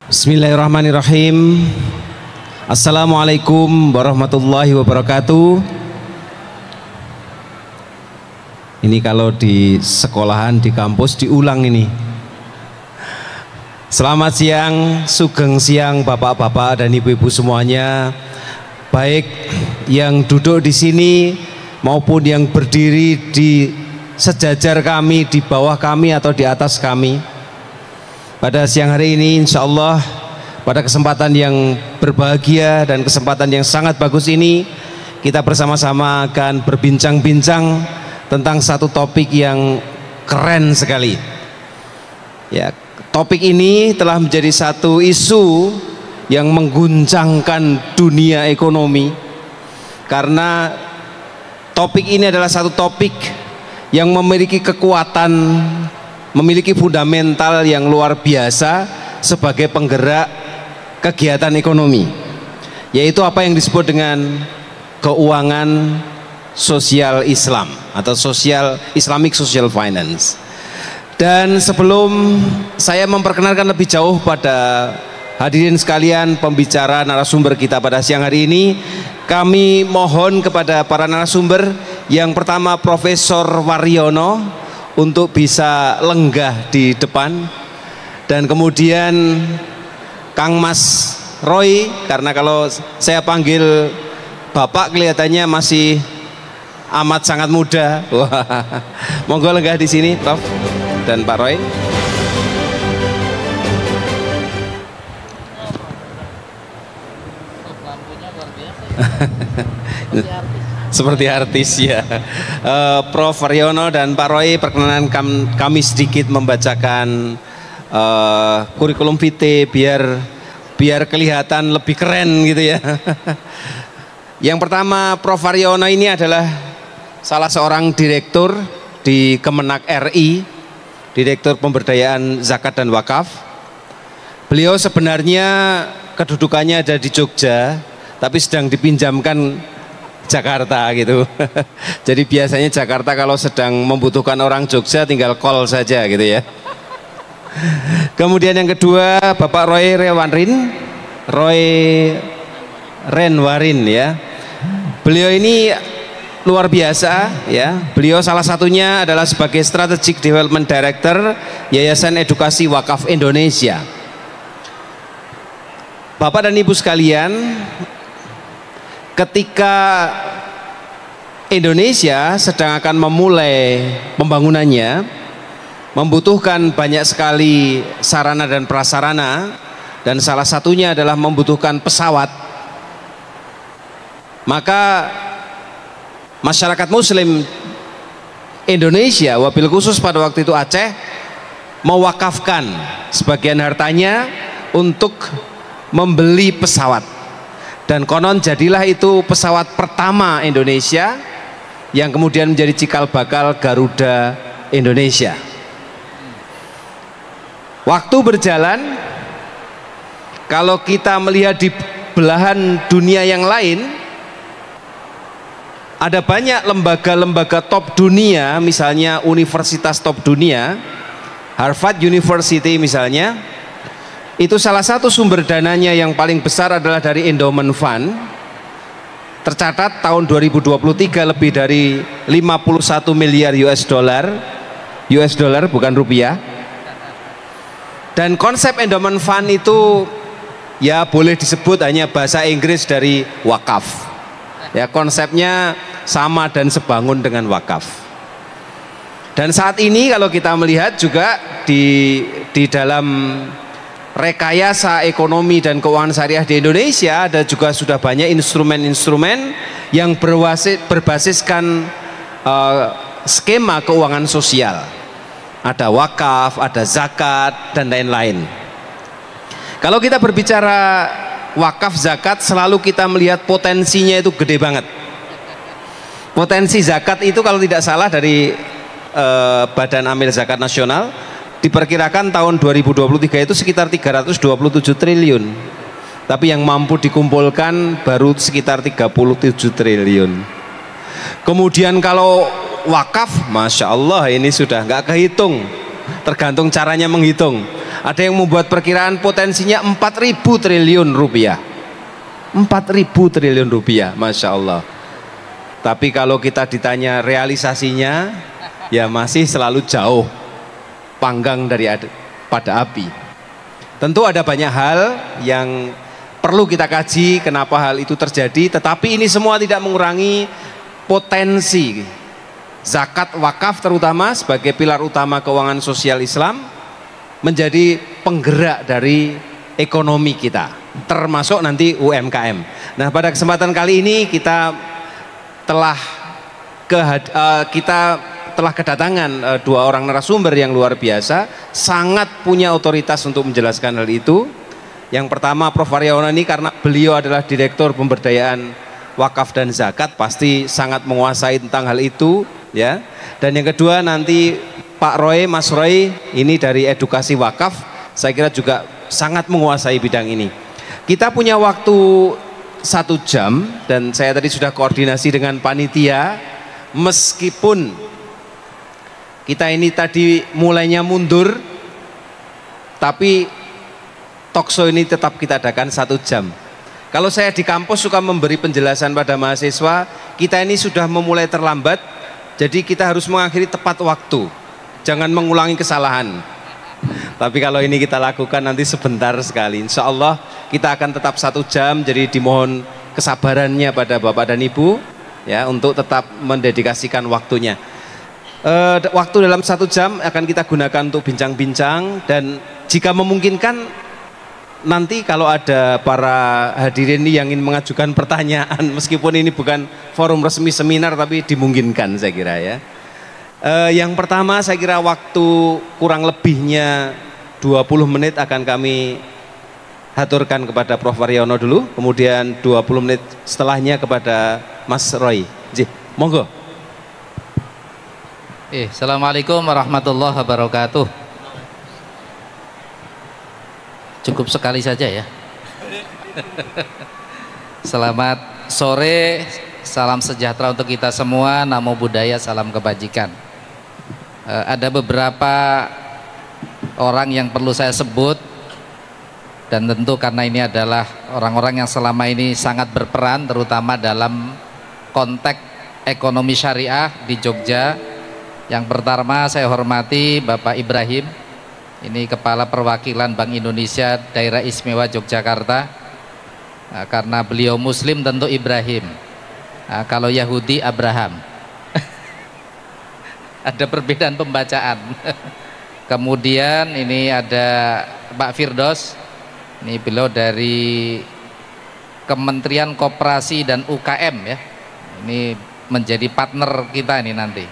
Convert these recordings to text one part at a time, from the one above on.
Bismillahirrahmanirrahim. Assalamualaikum warahmatullahi wabarakatuh. Ini kalau di sekolahan, di kampus diulang ini. Selamat siang, sugeng siang bapak-bapak dan ibu-ibu semuanya. Baik yang duduk di sini maupun yang berdiri di sejajar kami, di bawah kami atau di atas kami. Pada siang hari ini insya Allah pada kesempatan yang berbahagia dan kesempatan yang sangat bagus ini, kita bersama-sama akan berbincang-bincang tentang satu topik yang keren sekali. Ya, topik ini telah menjadi satu isu yang mengguncangkan dunia ekonomi, karena topik ini adalah satu topik yang memiliki kekuatan, memiliki fundamental yang luar biasa sebagai penggerak kegiatan ekonomi, yaitu apa yang disebut dengan keuangan sosial Islam atau Islamic Social Finance. Dan sebelum saya memperkenalkan lebih jauh pada hadirin sekalian pembicara narasumber kita pada siang hari ini, kami mohon kepada para narasumber, yang pertama Profesor Waryono untuk bisa lenggah di depan, dan kemudian Kang Mas Roy, karena kalau saya panggil Bapak kelihatannya masih amat sangat muda. Wah, monggo lenggah di sini Prof dan Pak Roy. Seperti artis ya. Prof Waryono dan Pak Roy, perkenalan kami sedikit membacakan kurikulum vitae biar kelihatan lebih keren gitu ya. Yang pertama, Prof Waryono ini adalah salah seorang direktur di Kemenak RI, Direktur Pemberdayaan Zakat dan Wakaf. Beliau sebenarnya kedudukannya ada di Jogja, tapi sedang dipinjamkan Jakarta gitu. Jadi biasanya Jakarta kalau sedang membutuhkan orang Jogja tinggal call saja gitu ya. Kemudian yang kedua, Bapak Roy Renwarin ya. Beliau ini luar biasa ya. Beliau salah satunya adalah sebagai Strategic Development Director Yayasan Edukasi Wakaf Indonesia. Bapak dan Ibu sekalian, ketika Indonesia sedang akan memulai pembangunannya, membutuhkan banyak sekali sarana dan prasarana, dan salah satunya adalah membutuhkan pesawat. Maka masyarakat Muslim Indonesia, wabil khusus pada waktu itu Aceh, mewakafkan sebagian hartanya untuk membeli pesawat. Dan konon jadilah itu pesawat pertama Indonesia yang kemudian menjadi cikal bakal Garuda Indonesia. Waktu berjalan, kalau kita melihat di belahan dunia yang lain, ada banyak lembaga-lembaga top dunia, misalnya universitas top dunia, Harvard University misalnya, itu salah satu sumber dananya yang paling besar adalah dari endowment fund. Tercatat tahun 2023 lebih dari 51 miliar US dollar bukan rupiah. Dan konsep endowment fund itu ya boleh disebut hanya bahasa Inggris dari wakaf. Ya, konsepnya sama dan sebangun dengan wakaf. Dan saat ini kalau kita melihat juga di dalam rekayasa ekonomi dan keuangan syariah di Indonesia, ada juga sudah banyak instrumen-instrumen yang berbasiskan skema keuangan sosial. Ada wakaf, ada zakat, dan lain-lain. Kalau kita berbicara wakaf, zakat, selalu kita melihat potensinya itu gede banget. Potensi zakat itu kalau tidak salah dari Badan Amil Zakat Nasional, diperkirakan tahun 2023 itu sekitar 327 triliun. Tapi yang mampu dikumpulkan baru sekitar 37 triliun. Kemudian kalau wakaf, Masya Allah, ini sudah nggak kehitung tergantung caranya menghitung. Ada yang membuat perkiraan potensinya 4.000 triliun rupiah. 4.000 triliun rupiah, Masya Allah. Tapi kalau kita ditanya realisasinya, ya masih selalu jauh panggang pada api. Tentu ada banyak hal yang perlu kita kaji kenapa hal itu terjadi, tetapi ini semua tidak mengurangi potensi zakat wakaf terutama sebagai pilar utama keuangan sosial Islam menjadi penggerak dari ekonomi kita, termasuk nanti UMKM. Nah, pada kesempatan kali ini kita telah kedatangan dua orang narasumber yang luar biasa, sangat punya otoritas untuk menjelaskan hal itu. Yang pertama Prof. Waryono ini karena beliau adalah Direktur Pemberdayaan Wakaf dan Zakat, pasti sangat menguasai tentang hal itu, ya. Dan yang kedua nanti Pak Roy, Mas Roy, ini dari edukasi wakaf, saya kira juga sangat menguasai bidang ini. Kita punya waktu 1 jam dan saya tadi sudah koordinasi dengan panitia, meskipun kita ini tadi mulainya mundur, tapi talkshow ini tetap kita adakan 1 jam. Kalau saya di kampus suka memberi penjelasan pada mahasiswa, kita ini sudah memulai terlambat, jadi kita harus mengakhiri tepat waktu, jangan mengulangi kesalahan. Tapi kalau ini kita lakukan nanti sebentar sekali, insya Allah kita akan tetap 1 jam, jadi dimohon kesabarannya pada Bapak dan Ibu, ya, untuk tetap mendedikasikan waktunya. Waktu dalam 1 jam akan kita gunakan untuk bincang-bincang, dan jika memungkinkan nanti kalau ada para hadirin ini yang ingin mengajukan pertanyaan, meskipun ini bukan forum resmi seminar, tapi dimungkinkan saya kira, ya. Yang pertama saya kira waktu kurang lebihnya 20 menit akan kami haturkan kepada Prof. Waryono dulu, kemudian 20 menit setelahnya kepada Mas Roy. Monggo. Assalamualaikum warahmatullahi wabarakatuh. Cukup sekali saja ya. Selamat sore, salam sejahtera untuk kita semua, namo buddhaya, salam kebajikan. Ada beberapa orang yang perlu saya sebut, dan tentu karena ini adalah orang-orang yang selama ini sangat berperan terutama dalam konteks ekonomi syariah di Jogja. Yang pertama saya hormati Bapak Ibrahim, ini Kepala Perwakilan Bank Indonesia Daerah Istimewa Yogyakarta. Karena beliau Muslim tentu Ibrahim, kalau Yahudi Abraham. Ada perbedaan pembacaan. Kemudian ini ada Pak Firdos, ini beliau dari Kementerian Koperasi dan UKM, ya. Ini menjadi partner kita ini nanti.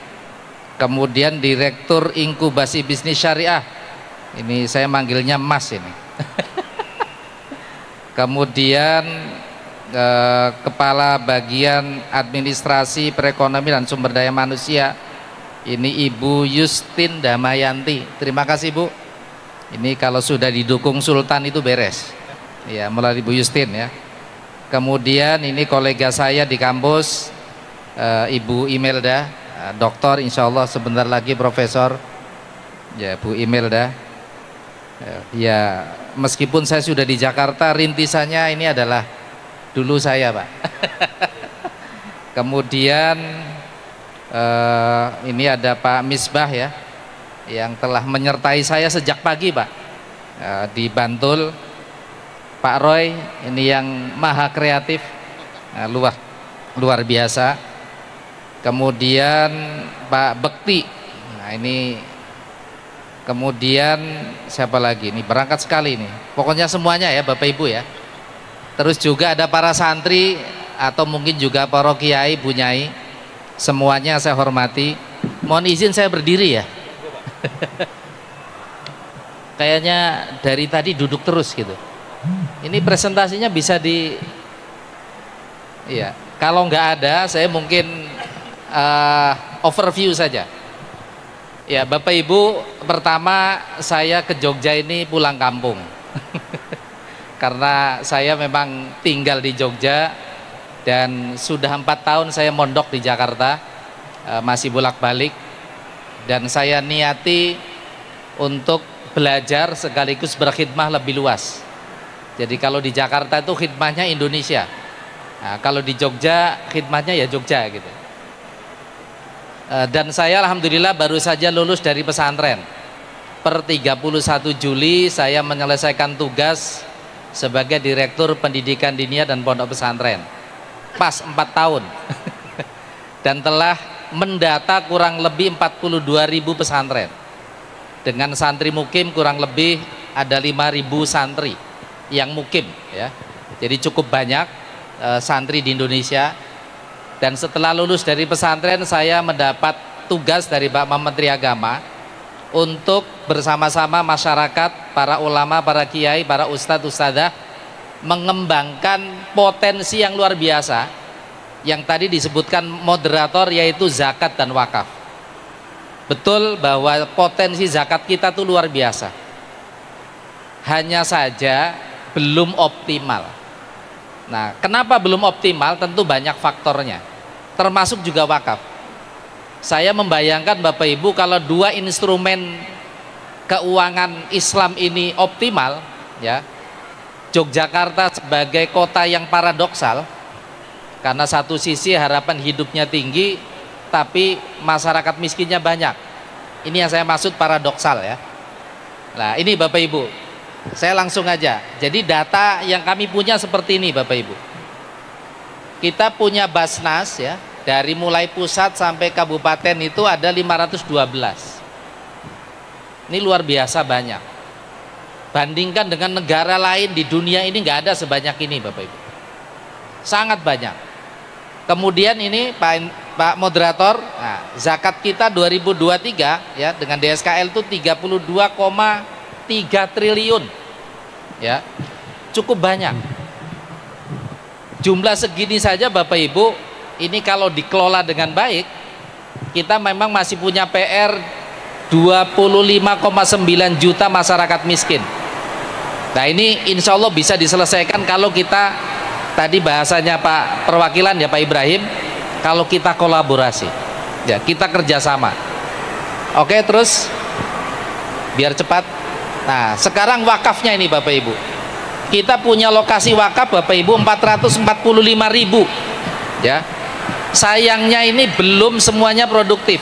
Kemudian Direktur Inkubasi Bisnis Syariah, ini saya manggilnya Mas ini. Kemudian Kepala Bagian Administrasi Perekonomian dan Sumber Daya Manusia, ini Ibu Yustin Damayanti. Terima kasih Bu. Ini kalau sudah didukung Sultan itu beres, ya, melalui Ibu Yustin, ya. Kemudian ini kolega saya di kampus, Ibu Imelda, doktor, insya Allah sebentar lagi profesor, ya, Bu Imelda. Ya, meskipun saya sudah di Jakarta, rintisannya ini adalah dulu saya, Pak. Kemudian ini ada Pak Misbah, ya, yang telah menyertai saya sejak pagi, Pak, di Bantul. Pak Roy ini yang maha kreatif, luar biasa. Kemudian Pak Bekti, nah ini. Kemudian siapa lagi? Ini berangkat sekali nih. Pokoknya semuanya ya Bapak Ibu, ya. Terus juga ada para santri atau mungkin juga para kiai, Bu Nyai. Semuanya saya hormati. Mohon izin saya berdiri, ya. Kayaknya dari tadi duduk terus gitu. Ini presentasinya bisa di, iya. Kalau nggak ada, saya mungkin overview saja. Ya, Bapak Ibu, pertama saya ke Jogja ini pulang kampung. Karena saya memang tinggal di Jogja dan sudah 4 tahun saya mondok di Jakarta, masih bolak-balik. Dan saya niati untuk belajar sekaligus berkhidmah lebih luas. Jadi kalau di Jakarta itu khidmahnya Indonesia, nah, kalau di Jogja khidmahnya ya Jogja gitu. Dan saya alhamdulillah baru saja lulus dari pesantren. Per 31 Juli saya menyelesaikan tugas sebagai Direktur Pendidikan Diniyah dan Pondok Pesantren. Pas 4 tahun. Dan telah mendata kurang lebih 42.000 pesantren. Dengan santri mukim kurang lebih ada 5.000 santri yang mukim ya. Jadi cukup banyak santri di Indonesia. Dan setelah lulus dari pesantren saya mendapat tugas dari Bapak Menteri Agama untuk bersama-sama masyarakat, para ulama, para kiai, para ustadz, ustadzah mengembangkan potensi yang luar biasa yang tadi disebutkan moderator, yaitu zakat dan wakaf. Betul bahwa potensi zakat kita tuh luar biasa, hanya saja belum optimal. Nah, kenapa belum optimal? Tentu banyak faktornya, termasuk juga wakaf. Saya membayangkan Bapak Ibu, kalau dua instrumen keuangan Islam ini optimal ya, Yogyakarta sebagai kota yang paradoksal, karena satu sisi harapan hidupnya tinggi tapi masyarakat miskinnya banyak. Ini yang saya maksud paradoksal ya. Nah ini Bapak Ibu, saya langsung aja. Jadi data yang kami punya seperti ini Bapak Ibu. Kita punya Basnas ya, dari mulai pusat sampai kabupaten itu ada 512. Ini luar biasa banyak. Bandingkan dengan negara lain di dunia ini nggak ada sebanyak ini Bapak Ibu. Sangat banyak. Kemudian ini Pak Moderator, nah, zakat kita 2023 ya dengan DSKL itu 32,3 triliun. Ya. Cukup banyak. Jumlah segini saja Bapak Ibu, ini kalau dikelola dengan baik, kita memang masih punya PR 25,9 juta masyarakat miskin. Nah ini insya Allah bisa diselesaikan kalau kita, tadi bahasanya Pak Perwakilan ya Pak Ibrahim, kalau kita kolaborasi ya, kita kerjasama. Oke, terus biar cepat. Nah sekarang wakafnya ini Bapak Ibu, kita punya lokasi wakaf Bapak Ibu 445.000 ya. Sayangnya ini belum semuanya produktif.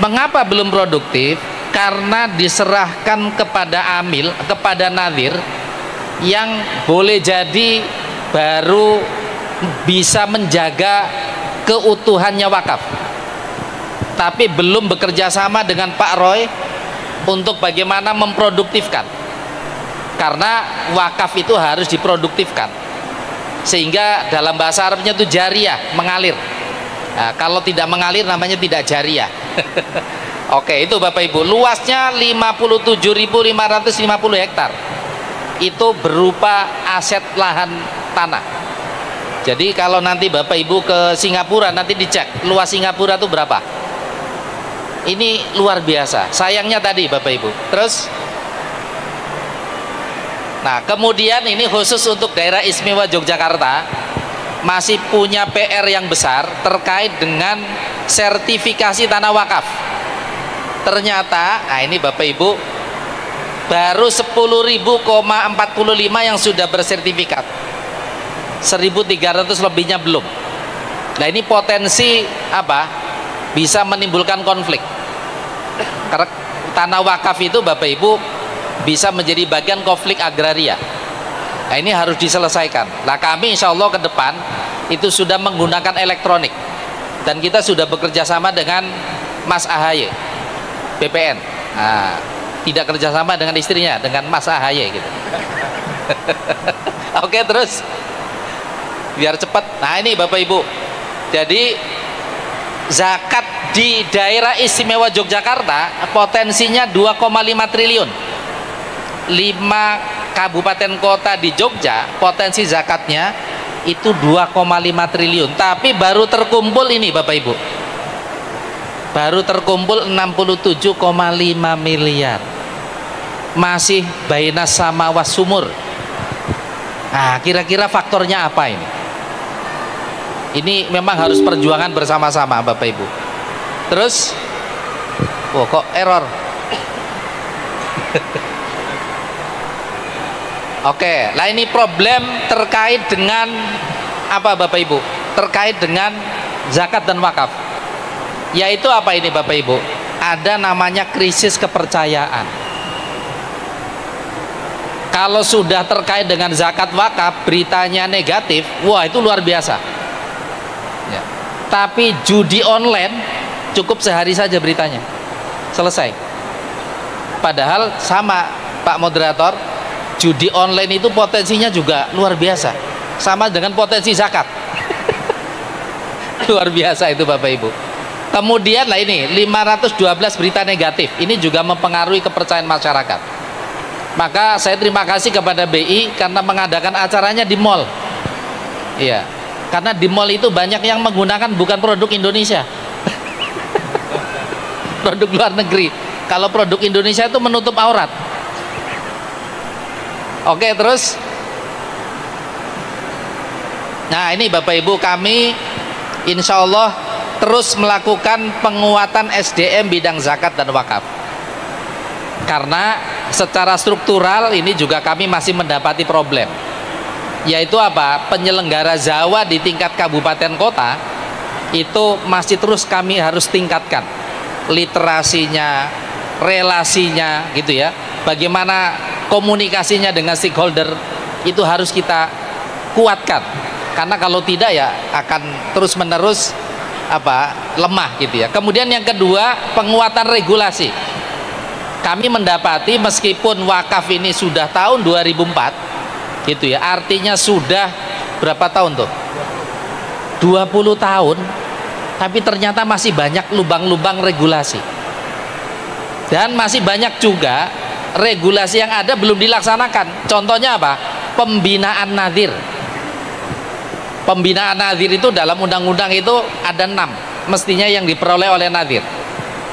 Mengapa belum produktif? Karena diserahkan kepada amil, kepada nadhir yang boleh jadi baru bisa menjaga keutuhannya wakaf, tapi belum bekerja sama dengan Pak Roy untuk bagaimana memproduktifkan. Karena wakaf itu harus diproduktifkan, sehingga dalam bahasa Arabnya itu jariyah, mengalir. Nah, kalau tidak mengalir namanya tidak jariyah. Oke, itu Bapak Ibu, luasnya 57.550 hektar. Itu berupa aset lahan tanah. Jadi kalau nanti Bapak Ibu ke Singapura, nanti dicek luas Singapura itu berapa. Ini luar biasa. Sayangnya tadi Bapak Ibu. Terus, nah kemudian ini khusus untuk daerah istimewa Yogyakarta, masih punya PR yang besar terkait dengan sertifikasi tanah wakaf. Ternyata, nah ini Bapak Ibu, baru 10.045 yang sudah bersertifikat, 1.300 lebihnya belum. Nah ini potensi apa? Bisa menimbulkan konflik. Karena tanah wakaf itu Bapak Ibu bisa menjadi bagian konflik agraria. Nah ini harus diselesaikan. Nah kami insya Allah ke depan itu sudah menggunakan elektronik, dan kita sudah bekerja sama dengan Mas AHY BPN. Nah, tidak kerjasama dengan istrinya, dengan Mas AHY gitu. Oke, terus biar cepat. Nah ini Bapak Ibu, jadi zakat di daerah istimewa Yogyakarta potensinya 2,5 triliun. 5 kabupaten kota di Jogja potensi zakatnya itu 2,5 triliun. Tapi baru terkumpul ini Bapak Ibu, baru terkumpul 67,5 miliar. Masih bainas sama was sumur. Nah kira-kira faktornya apa ini? Ini memang harus perjuangan bersama-sama Bapak Ibu. Terus, oh kok error? Oke, lah ini problem terkait dengan apa Bapak Ibu? Terkait dengan zakat dan wakaf. Yaitu apa ini Bapak Ibu? Ada namanya krisis kepercayaan. Kalau sudah terkait dengan zakat wakaf, beritanya negatif, wah itu luar biasa. Ya. Tapi judi online cukup sehari saja beritanya, selesai. Padahal sama Pak Moderator, judi online itu potensinya juga luar biasa, sama dengan potensi zakat. Luar biasa itu Bapak Ibu. Kemudian lah ini 512 berita negatif, ini juga mempengaruhi kepercayaan masyarakat. Maka saya terima kasih kepada BI karena mengadakan acaranya di mall. Iya, karena di mall itu banyak yang menggunakan bukan produk Indonesia, produk luar negeri. Kalau produk Indonesia itu menutup aurat. Oke, terus nah ini Bapak Ibu, kami insya Allah terus melakukan penguatan SDM bidang zakat dan wakaf, karena secara struktural ini juga kami masih mendapati problem, yaitu apa? Penyelenggara Zawa di tingkat kabupaten kota itu masih terus kami harus tingkatkan literasinya, relasinya gitu ya, bagaimana komunikasinya dengan stakeholder itu harus kita kuatkan, karena kalau tidak ya akan terus menerus lemah gitu ya. Kemudian yang kedua, penguatan regulasi. Kami mendapati meskipun wakaf ini sudah tahun 2004 gitu ya, artinya sudah berapa tahun tuh? 20 tahun, tapi ternyata masih banyak lubang-lubang regulasi, dan masih banyak juga regulasi yang ada belum dilaksanakan. Contohnya apa? Pembinaan nadhir. Pembinaan nadhir itu dalam undang-undang itu ada 6 mestinya yang diperoleh oleh nadhir,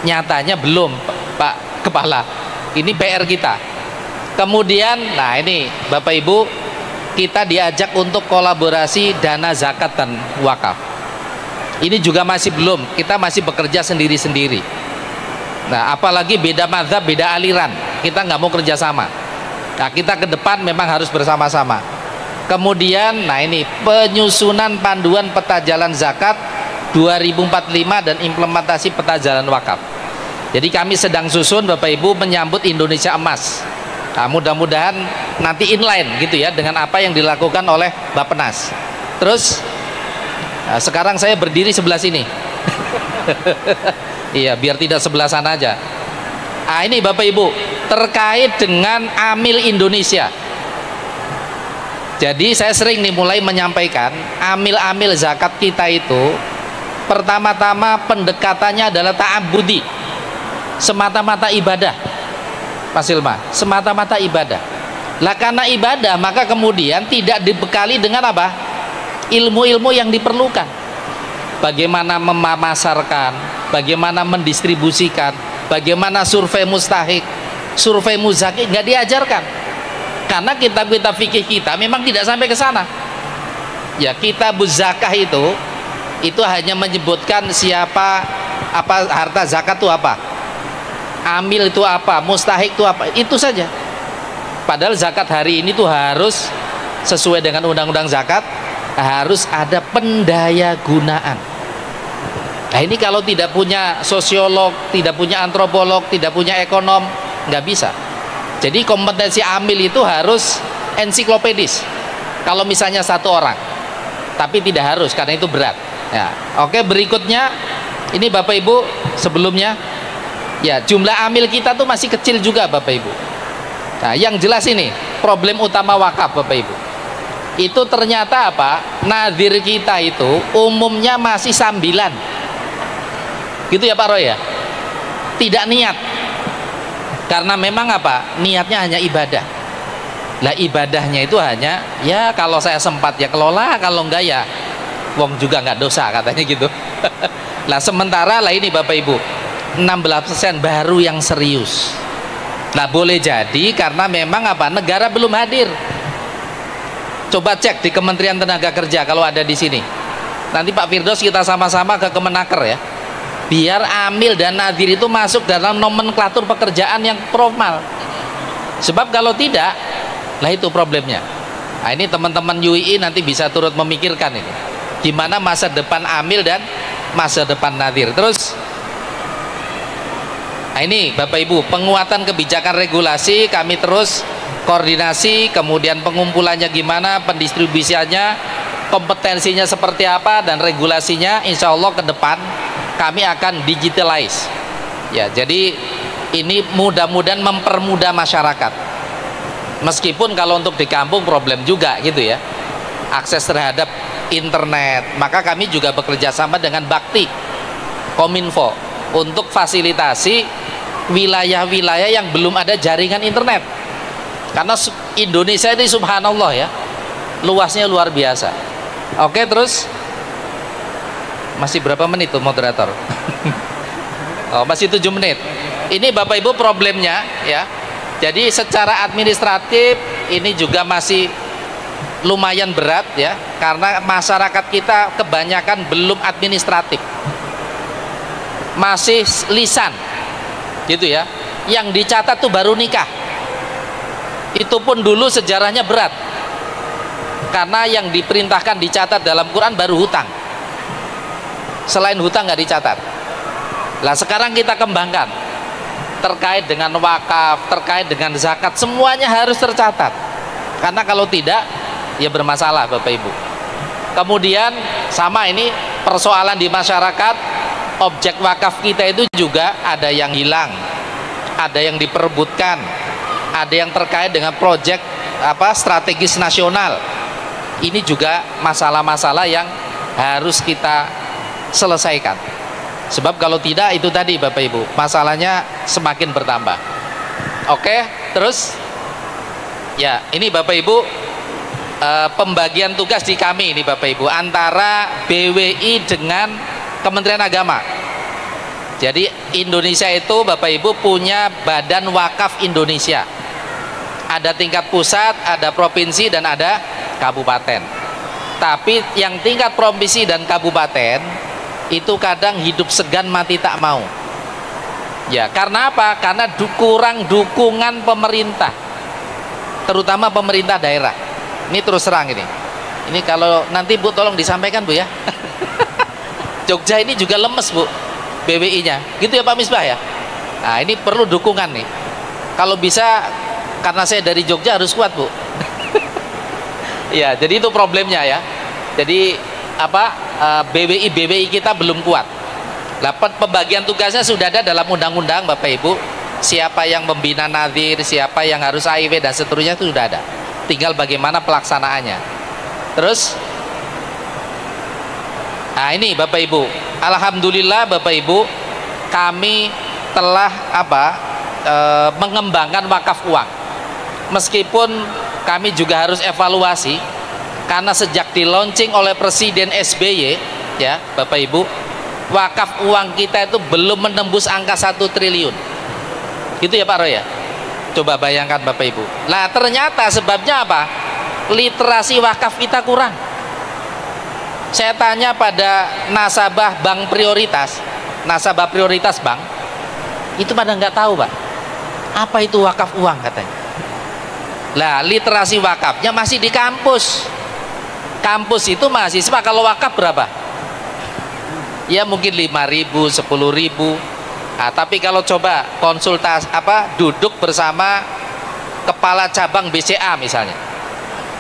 nyatanya belum Pak Kepala. Ini PR kita. Kemudian nah ini Bapak Ibu, kita diajak untuk kolaborasi dana zakat dan wakaf. Ini juga masih belum, kita masih bekerja sendiri-sendiri. Nah apalagi beda mazhab, beda aliran, kita nggak mau kerjasama. Nah kita ke depan memang harus bersama-sama. Kemudian nah ini penyusunan panduan peta jalan zakat 2045 dan implementasi peta jalan wakaf. Jadi kami sedang susun Bapak Ibu menyambut Indonesia Emas. Nah, mudah-mudahan nanti inline gitu ya dengan apa yang dilakukan oleh Bappenas. Terus nah, sekarang saya berdiri sebelah sini. Iya, biar tidak sebelah sana aja. Nah, ini Bapak Ibu terkait dengan Amil Indonesia. Jadi saya sering nih mulai menyampaikan amil-amil zakat kita itu pertama-tama pendekatannya adalah ta'abbudi, semata-mata ibadah, Pak Silma, semata-mata ibadah. Lah karena ibadah maka kemudian tidak dibekali dengan apa? Ilmu-ilmu yang diperlukan. Bagaimana memasarkan, bagaimana mendistribusikan, bagaimana survei mustahik, survei muzaki, nggak diajarkan. Karena kitab-kitab fikih kita memang tidak sampai ke sana. Ya, kitab zakah itu hanya menyebutkan siapa, apa harta zakat itu apa, amil itu apa, mustahik itu apa, itu saja. Padahal zakat hari ini tuh harus sesuai dengan undang-undang zakat, harus ada pendaya gunaan. Nah ini kalau tidak punya sosiolog, tidak punya antropolog, tidak punya ekonom, nggak bisa. Jadi kompetensi amil itu harus ensiklopedis kalau misalnya satu orang, tapi tidak harus karena itu berat ya. Oke, berikutnya ini Bapak Ibu, sebelumnya ya jumlah amil kita tuh masih kecil juga Bapak Ibu. Nah yang jelas ini problem utama wakaf Bapak Ibu, itu ternyata apa, nadhir kita itu umumnya masih sambilan gitu ya Pak Roy ya, tidak niat. Karena memang apa, niatnya hanya ibadah. Lah ibadahnya itu hanya ya kalau saya sempat ya kelola, kalau enggak ya wong juga nggak dosa katanya gitu. Lah sementara lah ini Bapak Ibu 16% baru yang serius. Nah boleh jadi karena memang apa, negara belum hadir. Coba cek di Kementerian Tenaga Kerja kalau ada di sini. Nanti Pak Firdaus kita sama-sama ke Kemenaker ya, biar amil dan nadhir itu masuk dalam nomenklatur pekerjaan yang formal. Sebab kalau tidak, lah itu problemnya. Nah, ini teman-teman UII nanti bisa turut memikirkan ini. Gimana masa depan amil dan masa depan nadhir. Terus, nah ini Bapak Ibu, penguatan kebijakan regulasi kami terus koordinasi, kemudian pengumpulannya gimana, pendistribusiannya, kompetensinya seperti apa, dan regulasinya insya Allah ke depan kami akan digitalize. Ya, jadi ini mudah-mudahan mempermudah masyarakat. Meskipun kalau untuk di kampung problem juga gitu ya, akses terhadap internet. Maka kami juga bekerja sama dengan Bakti Kominfo untuk fasilitasi wilayah-wilayah yang belum ada jaringan internet. Karena Indonesia ini subhanallah ya, luasnya luar biasa. Oke, terus masih berapa menit tuh moderator? Oh, masih 7 menit. Ini Bapak Ibu problemnya ya. Jadi secara administratif ini juga masih lumayan berat ya, karena masyarakat kita kebanyakan belum administratif, masih lisan gitu ya. Yang dicatat tuh baru nikah. Itu pun dulu sejarahnya berat, karena yang diperintahkan dicatat dalam Quran baru hutang. Selain hutang nggak dicatat. Lah sekarang kita kembangkan terkait dengan wakaf, terkait dengan zakat, semuanya harus tercatat. Karena kalau tidak, ya bermasalah Bapak Ibu. Kemudian sama ini persoalan di masyarakat, objek wakaf kita itu juga ada yang hilang, ada yang diperebutkan, ada yang terkait dengan proyek strategis nasional. Ini juga masalah-masalah yang harus kita selesaikan. Sebab kalau tidak, itu tadi Bapak Ibu, masalahnya semakin bertambah. Oke, terus ya ini Bapak Ibu, pembagian tugas di kami ini Bapak Ibu antara BWI dengan Kementerian Agama. Jadi Indonesia itu Bapak Ibu punya Badan Wakaf Indonesia. Ada tingkat pusat, ada provinsi, dan ada kabupaten. Tapi yang tingkat provinsi dan kabupaten itu kadang hidup segan mati tak mau. Ya, karena apa? Karena kurang dukungan pemerintah, terutama pemerintah daerah. Ini terus terang ini. Ini kalau nanti Bu tolong disampaikan Bu ya. Jogja ini juga lemes Bu, BWI-nya. Gitu ya Pak Misbah ya. Nah, ini perlu dukungan nih. Kalau bisa, karena saya dari Jogja harus kuat Bu. Ya, jadi itu problemnya ya. Jadi BWI kita belum kuat. Pembagian tugasnya sudah ada dalam undang-undang Bapak Ibu. Siapa yang membina nadhir, siapa yang harus AIW dan seterusnya itu sudah ada. Tinggal bagaimana pelaksanaannya. Terus, nah ini Bapak Ibu, alhamdulillah Bapak Ibu, kami telah mengembangkan wakaf uang. Meskipun kami juga harus evaluasi, karena sejak di launching oleh Presiden SBY ya Bapak Ibu, wakaf uang kita itu belum menembus angka 1 triliun. Gitu ya Pak Roy ya. Coba bayangkan Bapak Ibu. Nah ternyata sebabnya apa? Literasi wakaf kita kurang. Saya tanya pada nasabah bank prioritas, nasabah prioritas bank, itu pada nggak tahu Pak, apa itu wakaf uang katanya. Lah literasi wakafnya masih di kampus. Kampus itu mahasiswa kalau wakaf berapa? Ya mungkin 5.000, 10.000. Nah, tapi kalau coba konsultasi duduk bersama kepala cabang BCA misalnya,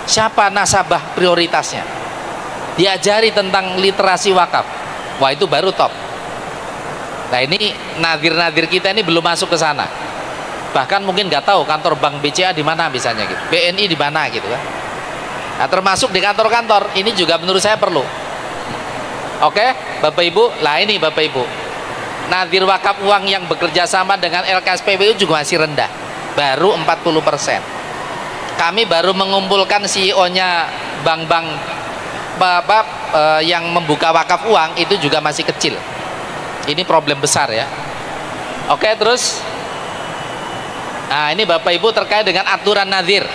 siapa nasabah prioritasnya, diajari tentang literasi wakaf, wah itu baru top. Nah ini nadir-nadir kita ini belum masuk ke sana. Bahkan mungkin nggak tahu kantor bank BCA di mana misalnya gitu, BNI di mana gitu kan. Nah, termasuk di kantor-kantor ini juga menurut saya perlu. Oke, Bapak Ibu, lah ini Bapak Ibu, nadir wakaf uang yang bekerja sama dengan LKSPWU juga masih rendah, baru 40%. Kami baru mengumpulkan CEO-nya bank-bank yang membuka wakaf uang itu juga masih kecil. Ini problem besar ya. Oke, terus, nah ini Bapak Ibu terkait dengan aturan nadir,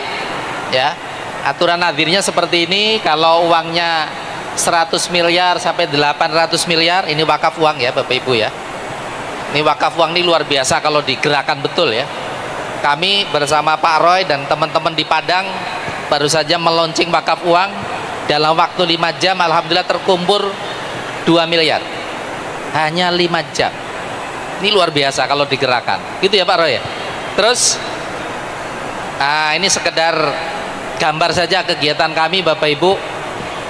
ya. Aturan nadirnya seperti ini, kalau uangnya 100 miliar sampai 800 miliar, ini wakaf uang ya Bapak Ibu ya. Ini wakaf uang ini luar biasa kalau digerakkan betul ya. kami bersama Pak Roy dan teman-teman di Padang baru saja meluncing wakaf uang. Dalam waktu 5 jam alhamdulillah terkumpul 2 miliar. Hanya 5 jam. Ini luar biasa kalau digerakkan. Gitu ya Pak Roy ya. Terus ini sekedar gambar saja kegiatan kami Bapak Ibu.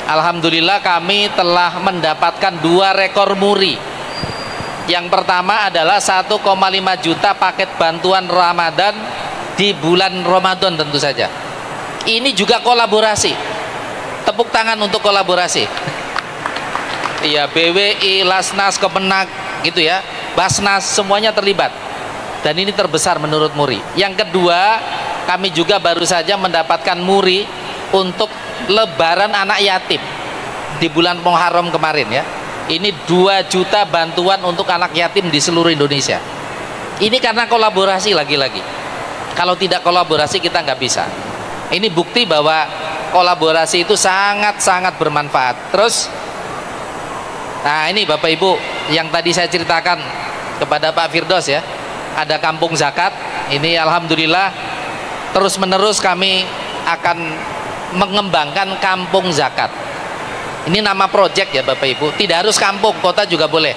Alhamdulillah kami telah mendapatkan 2 rekor muri. Yang pertama adalah 1,5 juta paket bantuan Ramadan di bulan Ramadan tentu saja. Ini juga kolaborasi. Tepuk tangan untuk kolaborasi. Iya, BWI, Lasnas, Kemenak gitu ya. Basnas semuanya terlibat. Dan ini terbesar menurut muri. Yang kedua, kami juga baru saja mendapatkan muri untuk lebaran anak yatim di bulan Muharram kemarin ya. Ini 2 juta bantuan untuk anak yatim di seluruh Indonesia. Ini karena kolaborasi lagi-lagi. Kalau tidak kolaborasi kita nggak bisa. Ini bukti bahwa kolaborasi itu sangat-sangat bermanfaat. Terus, nah ini Bapak Ibu yang tadi saya ceritakan kepada Pak Firdaus ya, ada kampung zakat. Ini alhamdulillah terus menerus kami akan mengembangkan kampung zakat. Ini nama proyek ya Bapak Ibu, tidak harus kampung, kota juga boleh.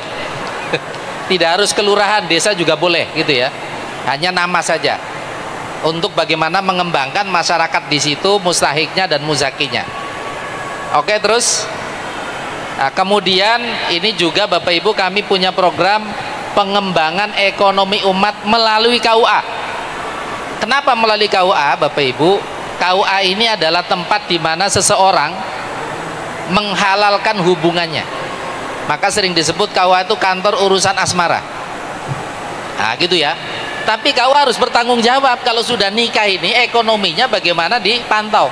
Tidak harus kelurahan, desa juga boleh gitu ya. Hanya nama saja. Untuk bagaimana mengembangkan masyarakat di situ, mustahiknya dan muzakinya. Oke, terus kemudian ini juga Bapak Ibu kami punya program pengembangan ekonomi umat melalui KUA. Kenapa melalui KUA Bapak Ibu? KUA ini adalah tempat di mana seseorang menghalalkan hubungannya. Maka sering disebut KUA itu kantor urusan asmara. Nah gitu ya. Tapi KUA harus bertanggung jawab kalau sudah nikah ini ekonominya bagaimana dipantau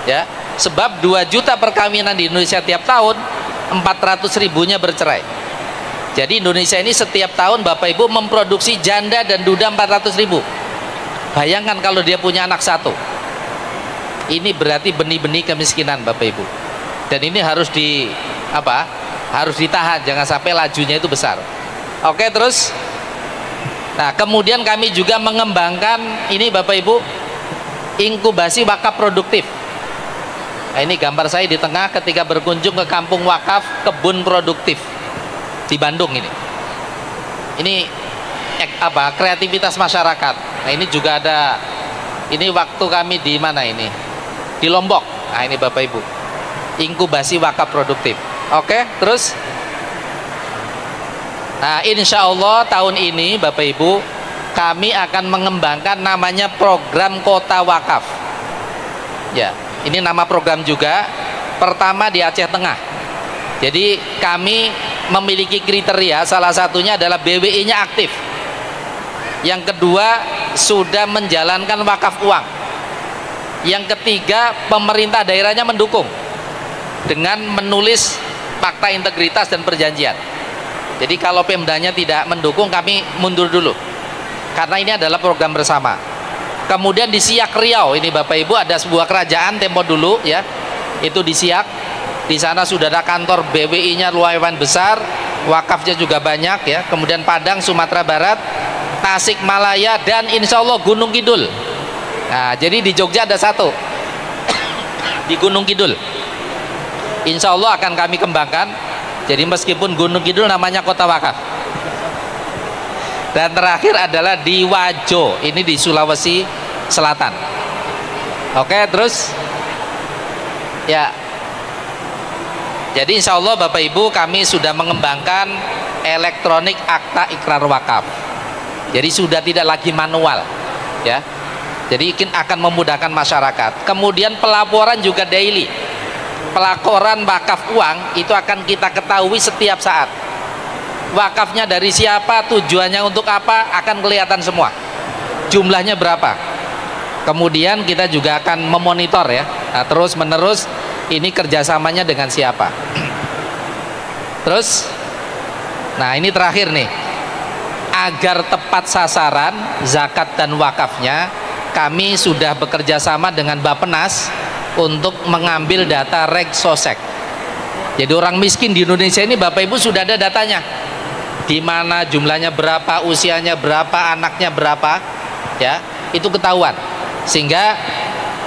ya. Sebab 2 juta perkawinan di Indonesia tiap tahun, 400 ribunya bercerai. Jadi Indonesia ini setiap tahun Bapak Ibu memproduksi janda dan duda 400 ribu. Bayangkan kalau dia punya anak 1. Ini berarti benih-benih kemiskinan Bapak Ibu. Dan ini harus harus ditahan, jangan sampai lajunya itu besar. Oke, terus nah kemudian kami juga mengembangkan ini Bapak Ibu, inkubasi wakaf produktif. Nah, ini gambar saya di tengah ketika berkunjung ke kampung wakaf kebun produktif di Bandung ini. Ini kreativitas masyarakat. Nah ini juga ada, ini waktu kami di mana ini, di Lombok. Nah ini Bapak Ibu, inkubasi wakaf produktif. Oke, terus nah insya Allah tahun ini Bapak Ibu kami akan mengembangkan namanya program kota wakaf ya. Ini nama program juga, pertama di Aceh Tengah. Jadi kami memiliki kriteria, salah satunya adalah BWI nya aktif, yang kedua sudah menjalankan wakaf uang, yang ketiga pemerintah daerahnya mendukung dengan menulis fakta integritas dan perjanjian. Jadi kalau Pemdanya tidak mendukung, kami mundur dulu karena ini adalah program bersama. Kemudian di Siak Riau ini Bapak Ibu ada sebuah kerajaan tempo dulu ya, itu di Siak. Di sana sudah ada kantor BWI nya lumayan besar, wakafnya juga banyak ya. Kemudian Padang, Sumatera Barat, Tasikmalaya, dan insya Allah Gunung Kidul. Nah jadi di Jogja ada 1 di Gunung Kidul, insya Allah akan kami kembangkan. Jadi meskipun Gunung Kidul namanya kota wakaf. Dan terakhir adalah di Wajo, ini di Sulawesi Selatan. Oke, terus ya, jadi insya Allah Bapak Ibu kami sudah mengembangkan elektronik akta ikrar wakaf. Jadi sudah tidak lagi manual ya. Jadi akan memudahkan masyarakat. Kemudian pelaporan juga daily. Pelaporan wakaf uang itu akan kita ketahui setiap saat. Wakafnya dari siapa, tujuannya untuk apa, akan kelihatan semua. Jumlahnya berapa. Kemudian kita juga akan memonitor ya. Nah, terus menerus ini kerjasamanya dengan siapa. Terus, nah ini terakhir nih. Agar tepat sasaran zakat dan wakafnya, kami sudah bekerja sama dengan Bappenas untuk mengambil data Regsosek. Jadi orang miskin di Indonesia ini Bapak Ibu sudah ada datanya, di mana jumlahnya berapa, usianya berapa, anaknya berapa ya. itu ketahuan, sehingga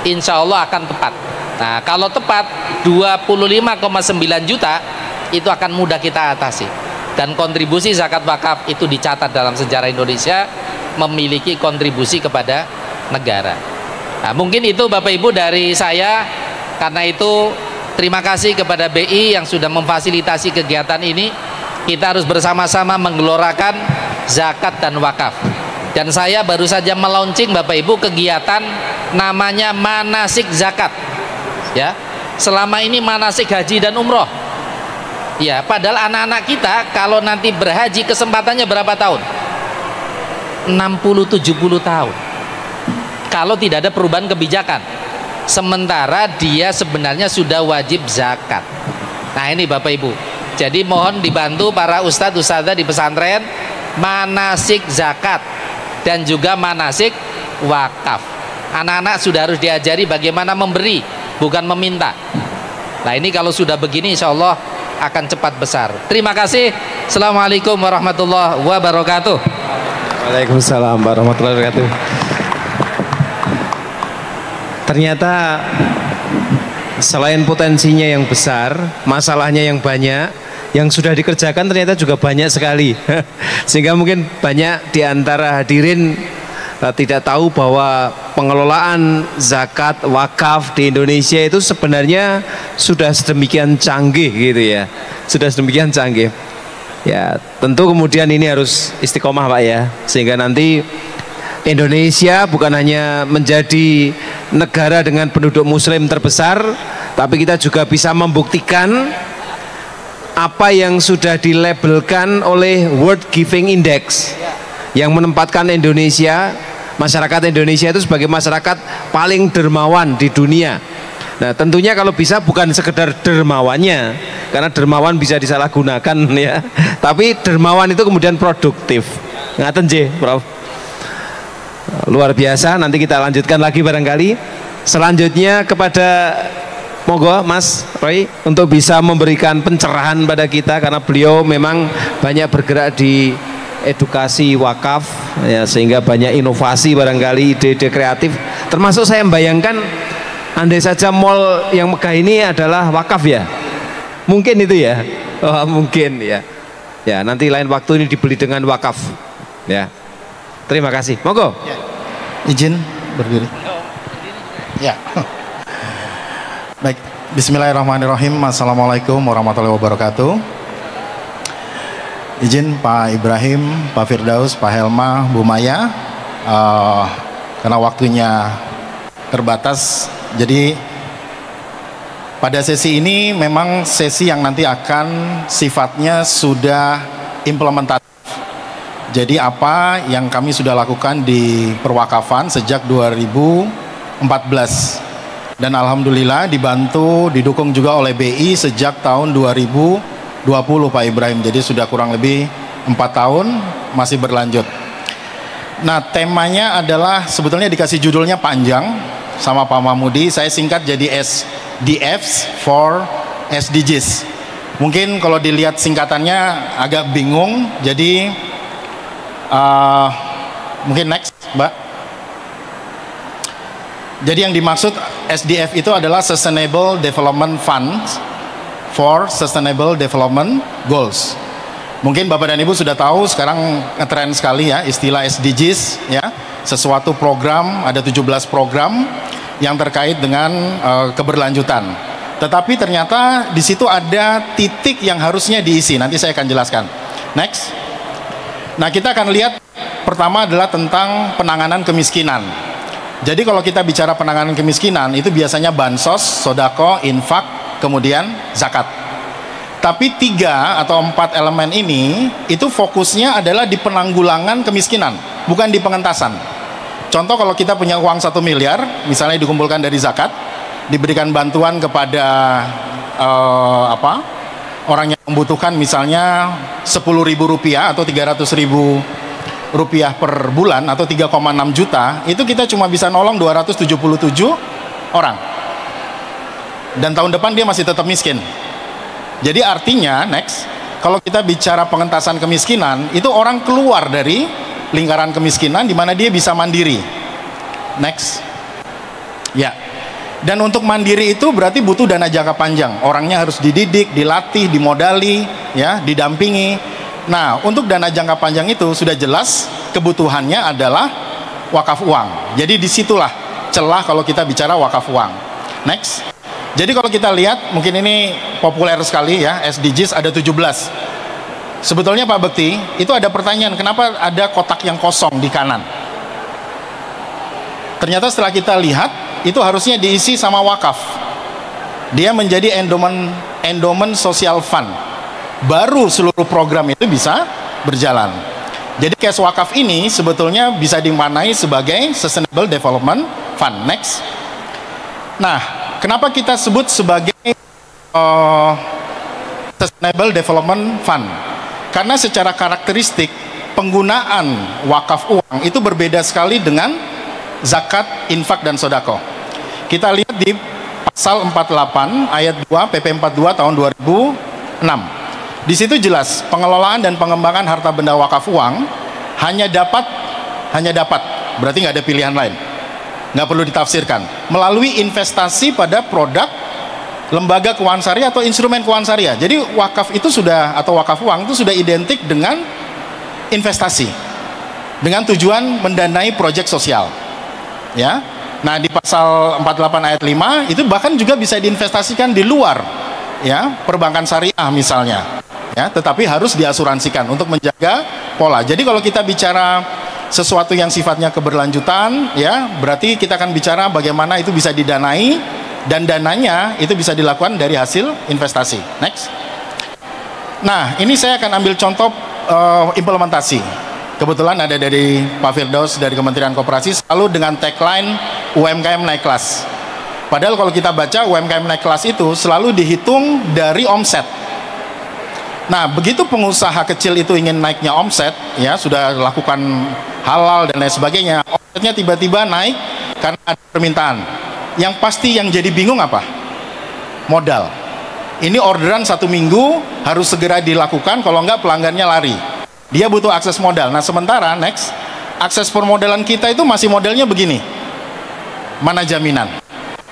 insya Allah akan tepat. Nah, kalau tepat 25,9 juta itu akan mudah kita atasi. Dan kontribusi zakat wakaf itu dicatat dalam sejarah Indonesia memiliki kontribusi kepada negara. Nah, mungkin itu Bapak Ibu dari saya. Karena itu terima kasih kepada BI yang sudah memfasilitasi kegiatan ini. Kita harus bersama-sama menggelorakan zakat dan wakaf. Dan saya baru saja melaunching Bapak Ibu kegiatan namanya manasik zakat. Ya, selama ini manasik haji dan umroh. Ya, padahal anak-anak kita kalau nanti berhaji kesempatannya berapa tahun? 60-70 tahun. Kalau tidak ada perubahan kebijakan. Sementara dia sebenarnya sudah wajib zakat. Nah, ini Bapak Ibu. Jadi mohon dibantu para ustadz ustadzah di pesantren manasik zakat dan juga manasik wakaf. Anak-anak sudah harus diajari bagaimana memberi, bukan meminta. Nah, ini kalau sudah begini insya Allah akan cepat besar. Terima kasih. Assalamualaikum warahmatullahi wabarakatuh. Waalaikumsalam warahmatullahi wabarakatuh. Ternyata selain potensinya yang besar, masalahnya yang banyak, yang sudah dikerjakan ternyata juga banyak sekali. Sehingga mungkin banyak di antara hadirin tidak tahu bahwa pengelolaan zakat wakaf di Indonesia itu sebenarnya sudah sedemikian canggih gitu ya. Sudah sedemikian canggih. Ya, tentu kemudian ini harus istiqomah Pak ya. Sehingga nanti Indonesia bukan hanya menjadi negara dengan penduduk muslim terbesar, tapi kita juga bisa membuktikan apa yang sudah dilabelkan oleh World Giving Index yang menempatkan Indonesia, masyarakat Indonesia itu sebagai masyarakat paling dermawan di dunia. Nah, tentunya kalau bisa bukan sekedar dermawannya, karena dermawan bisa disalahgunakan ya, tapi dermawan itu kemudian produktif. Ngaten nggih, Prof. Luar biasa. Nanti kita lanjutkan lagi barangkali. Selanjutnya kepada monggo Mas Roy untuk bisa memberikan pencerahan pada kita, karena beliau memang banyak bergerak di edukasi wakaf ya, sehingga banyak inovasi barangkali, ide-ide kreatif. Termasuk saya membayangkan andai saja mall yang megah ini adalah wakaf ya, mungkin itu ya. Oh, mungkin ya. Ya, nanti lain waktu ini dibeli dengan wakaf ya. Terima kasih. Monggo ya. Izin berdiri ya. Baik, bismillahirrahmanirrahim. Assalamualaikum warahmatullahi wabarakatuh. Izin Pak Ibrahim, Pak Firdaus, Pak Helma, Bu Maya, karena waktunya terbatas, jadi pada sesi ini memang sesi yang nanti akan sifatnya sudah implementatif. Jadi apa yang kami sudah lakukan di perwakafan sejak 2014. Dan alhamdulillah dibantu, didukung juga oleh BI sejak tahun 2020 Pak Ibrahim. Jadi sudah kurang lebih 4 tahun masih berlanjut. Nah, temanya adalah sebetulnya dikasih judulnya panjang sama Pak Mahmudi. Saya singkat jadi SDFs for SDGs. Mungkin kalau dilihat singkatannya agak bingung. Jadi mungkin next Mbak. Jadi yang dimaksud SDF itu adalah Sustainable Development Fund for Sustainable Development Goals. Mungkin Bapak dan Ibu sudah tahu sekarang ngetren sekali ya istilah SDGs ya, sesuatu program, ada 17 program yang terkait dengan keberlanjutan. Tetapi ternyata di situ ada titik yang harusnya diisi. Nanti saya akan jelaskan. Next. Nah, kita akan lihat pertama adalah tentang penanganan kemiskinan. Jadi kalau kita bicara penanganan kemiskinan itu biasanya bansos, sodako, infak, kemudian zakat. Tapi 3 atau 4 elemen ini itu fokusnya adalah di penanggulangan kemiskinan, bukan di pengentasan. Contoh kalau kita punya uang 1 miliar, misalnya dikumpulkan dari zakat, diberikan bantuan kepada orang yang membutuhkan misalnya Rp10.000 atau Rp300.000 per bulan atau 3,6 juta, itu kita cuma bisa nolong 277 orang. Dan tahun depan dia masih tetap miskin. Jadi artinya next, kalau kita bicara pengentasan kemiskinan, itu orang keluar dari lingkaran kemiskinan di mana dia bisa mandiri. Next. Ya. Dan untuk mandiri itu berarti butuh dana jangka panjang. Orangnya harus dididik, dilatih, dimodali, ya, didampingi. Nah, untuk dana jangka panjang itu sudah jelas kebutuhannya adalah wakaf uang. Jadi disitulah celah kalau kita bicara wakaf uang. Next. Jadi kalau kita lihat, mungkin ini populer sekali ya, SDGs ada 17. Sebetulnya Pak Bekti, itu ada pertanyaan, kenapa ada kotak yang kosong di kanan? Ternyata setelah kita lihat, itu harusnya diisi sama wakaf. Dia menjadi endowment social fund. Baru seluruh program itu bisa berjalan. Jadi cash wakaf ini sebetulnya bisa dimaknai sebagai Sustainable Development Fund. Next. Nah, kenapa kita sebut sebagai Sustainable Development Fund? Karena secara karakteristik penggunaan wakaf uang itu berbeda sekali dengan zakat, infak, dan sodako. Kita lihat di pasal 48 ayat 2 PP 42 tahun 2006. Di situ jelas pengelolaan dan pengembangan harta benda wakaf uang hanya dapat berarti nggak ada pilihan lain, nggak perlu ditafsirkan, melalui investasi pada produk lembaga keuangan syariah atau instrumen keuangan syariah. Jadi wakaf itu sudah, atau wakaf uang itu sudah identik dengan investasi dengan tujuan mendanai proyek sosial, ya. Nah, di pasal 48 ayat 5 itu bahkan juga bisa diinvestasikan di luar, ya, perbankan syariah misalnya, ya, tetapi harus diasuransikan untuk menjaga pola. Jadi kalau kita bicara sesuatu yang sifatnya keberlanjutan, ya, berarti kita akan bicara bagaimana itu bisa didanai, dan dananya itu bisa dilakukan dari hasil investasi. Next. Nah, ini saya akan ambil contoh implementasi. Kebetulan ada dari Pak Firdaus dari Kementerian Koperasi, selalu dengan tagline UMKM naik kelas. Padahal kalau kita baca UMKM naik kelas itu selalu dihitung dari omset. Nah, begitu pengusaha kecil itu ingin naiknya omset, ya, sudah lakukan halal dan lain sebagainya, omsetnya tiba-tiba naik karena ada permintaan. Yang pasti yang jadi bingung apa? Modal. Ini orderan 1 minggu harus segera dilakukan, kalau enggak pelanggannya lari. Dia butuh akses modal. Nah, sementara next, akses permodalan kita itu masih modelnya begini. Mana jaminan?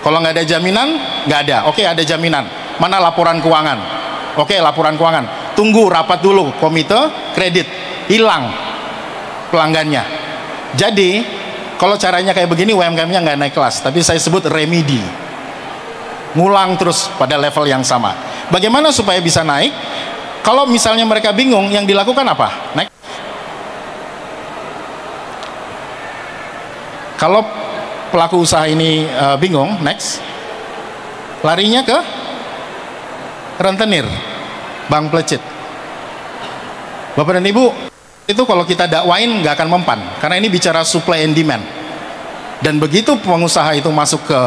Kalau nggak ada jaminan, nggak ada. Oke, ada jaminan. Mana laporan keuangan? Oke, laporan keuangan. Tunggu rapat dulu komite kredit. Hilang pelanggannya. Jadi kalau caranya kayak begini, UMKM-nya nggak naik kelas, tapi saya sebut remedi, ngulang terus pada level yang sama. Bagaimana supaya bisa naik? Kalau misalnya mereka bingung, yang dilakukan apa? Next. Kalau pelaku usaha ini bingung, next, larinya ke rentenir, bank pelecit. Bapak dan Ibu, itu kalau kita dakwain nggak akan mempan, karena ini bicara supply and demand. Dan begitu pengusaha itu masuk ke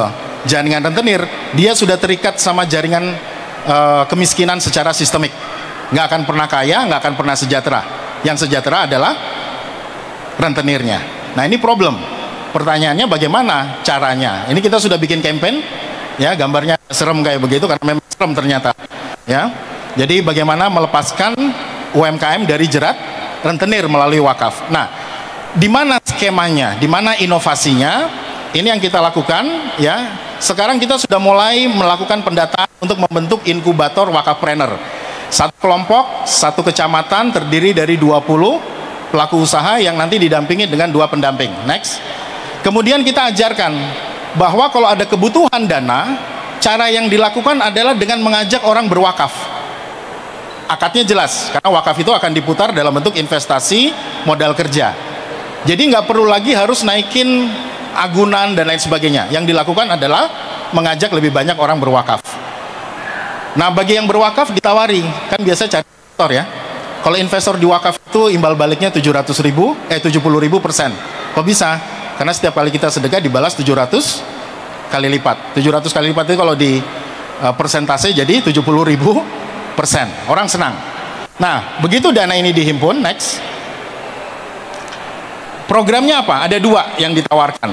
jaringan rentenir, dia sudah terikat sama jaringan kemiskinan secara sistemik. Nggak akan pernah kaya, nggak akan pernah sejahtera. Yang sejahtera adalah rentenirnya. Nah, ini problem. Pertanyaannya bagaimana caranya? Ini kita sudah bikin campaign, ya, gambarnya serem kayak begitu karena memang serem ternyata, ya. Jadi bagaimana melepaskan UMKM dari jerat rentenir melalui wakaf. Nah, di mana skemanya, di mana inovasinya? Ini yang kita lakukan, ya. Sekarang kita sudah mulai melakukan pendataan untuk membentuk inkubator wakafpreneur. Satu kelompok, satu kecamatan terdiri dari 20 pelaku usaha yang nanti didampingi dengan 2 pendamping. Next. Kemudian kita ajarkan bahwa kalau ada kebutuhan dana, cara yang dilakukan adalah dengan mengajak orang berwakaf. Akadnya jelas, karena wakaf itu akan diputar dalam bentuk investasi modal kerja. Jadi nggak perlu lagi harus naikin agunan dan lain sebagainya. Yang dilakukan adalah mengajak lebih banyak orang berwakaf. Nah, bagi yang berwakaf ditawari, kan biasa cari investor, ya. Kalau investor di wakaf itu imbal baliknya 70.000%. Kok bisa? Karena setiap kali kita sedekah dibalas 700 kali lipat. 700 kali lipat itu kalau di persentase jadi 70.000%. Orang senang. Nah, begitu dana ini dihimpun, next. Programnya apa? Ada 2 yang ditawarkan.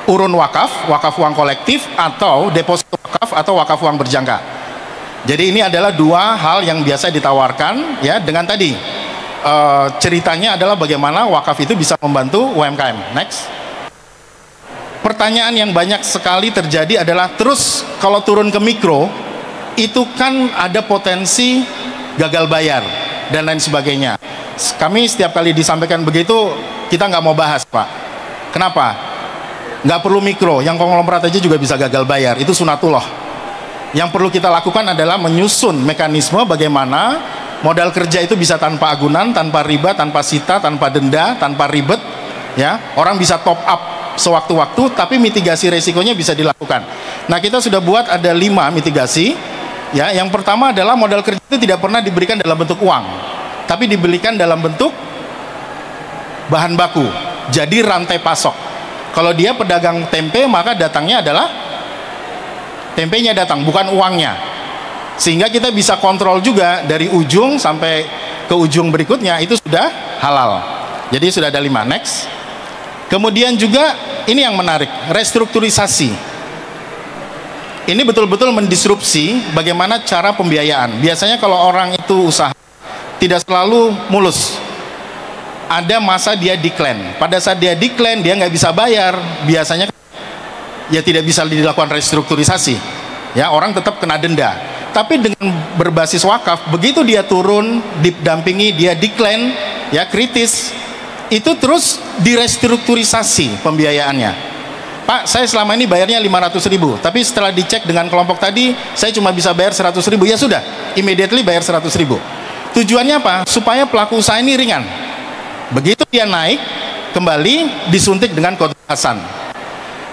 Urun wakaf, wakaf uang kolektif, atau deposito wakaf atau wakaf uang berjangka. Jadi ini adalah 2 hal yang biasa ditawarkan, ya, dengan tadi ceritanya adalah bagaimana wakaf itu bisa membantu UMKM. Next. pertanyaan yang banyak sekali terjadi adalah, terus kalau turun ke mikro itu kan ada potensi gagal bayar dan lain sebagainya. Kami setiap kali disampaikan begitu, kita nggak mau bahas, Pak. Kenapa? Nggak perlu mikro, yang konglomerat aja juga bisa gagal bayar, itu sunatullah. Yang perlu kita lakukan adalah menyusun mekanisme bagaimana modal kerja itu bisa tanpa agunan, tanpa riba, tanpa sita, tanpa denda, tanpa ribet, ya. Orang bisa top up sewaktu-waktu, tapi mitigasi resikonya bisa dilakukan. Nah, kita sudah buat ada 5 mitigasi, ya. Yang pertama adalah modal kerja itu tidak pernah diberikan dalam bentuk uang, tapi diberikan dalam bentuk bahan baku, jadi rantai pasok. Kalau dia pedagang tempe, maka datangnya adalah tempenya datang, bukan uangnya, sehingga kita bisa kontrol juga dari ujung sampai ke ujung berikutnya, itu sudah halal. Jadi sudah ada 5. Next. Kemudian juga ini yang menarik, restrukturisasi. Ini betul-betul mendisrupsi bagaimana cara pembiayaan. Biasanya kalau orang itu usaha tidak selalu mulus. Ada masa dia decline. Pada saat dia decline, dia nggak bisa bayar. Biasanya ya tidak bisa dilakukan restrukturisasi. Ya, orang tetap kena denda. Tapi dengan berbasis wakaf, begitu dia turun, didampingi, dia decline, ya kritis, itu terus direstrukturisasi pembiayaannya. Pak, saya selama ini bayarnya 500.000, tapi setelah dicek dengan kelompok tadi, saya cuma bisa bayar 100.000. Ya sudah, immediately bayar 100.000. Tujuannya apa? Supaya pelaku usaha ini ringan. Begitu dia naik, kembali disuntik dengan Qadul Hasan.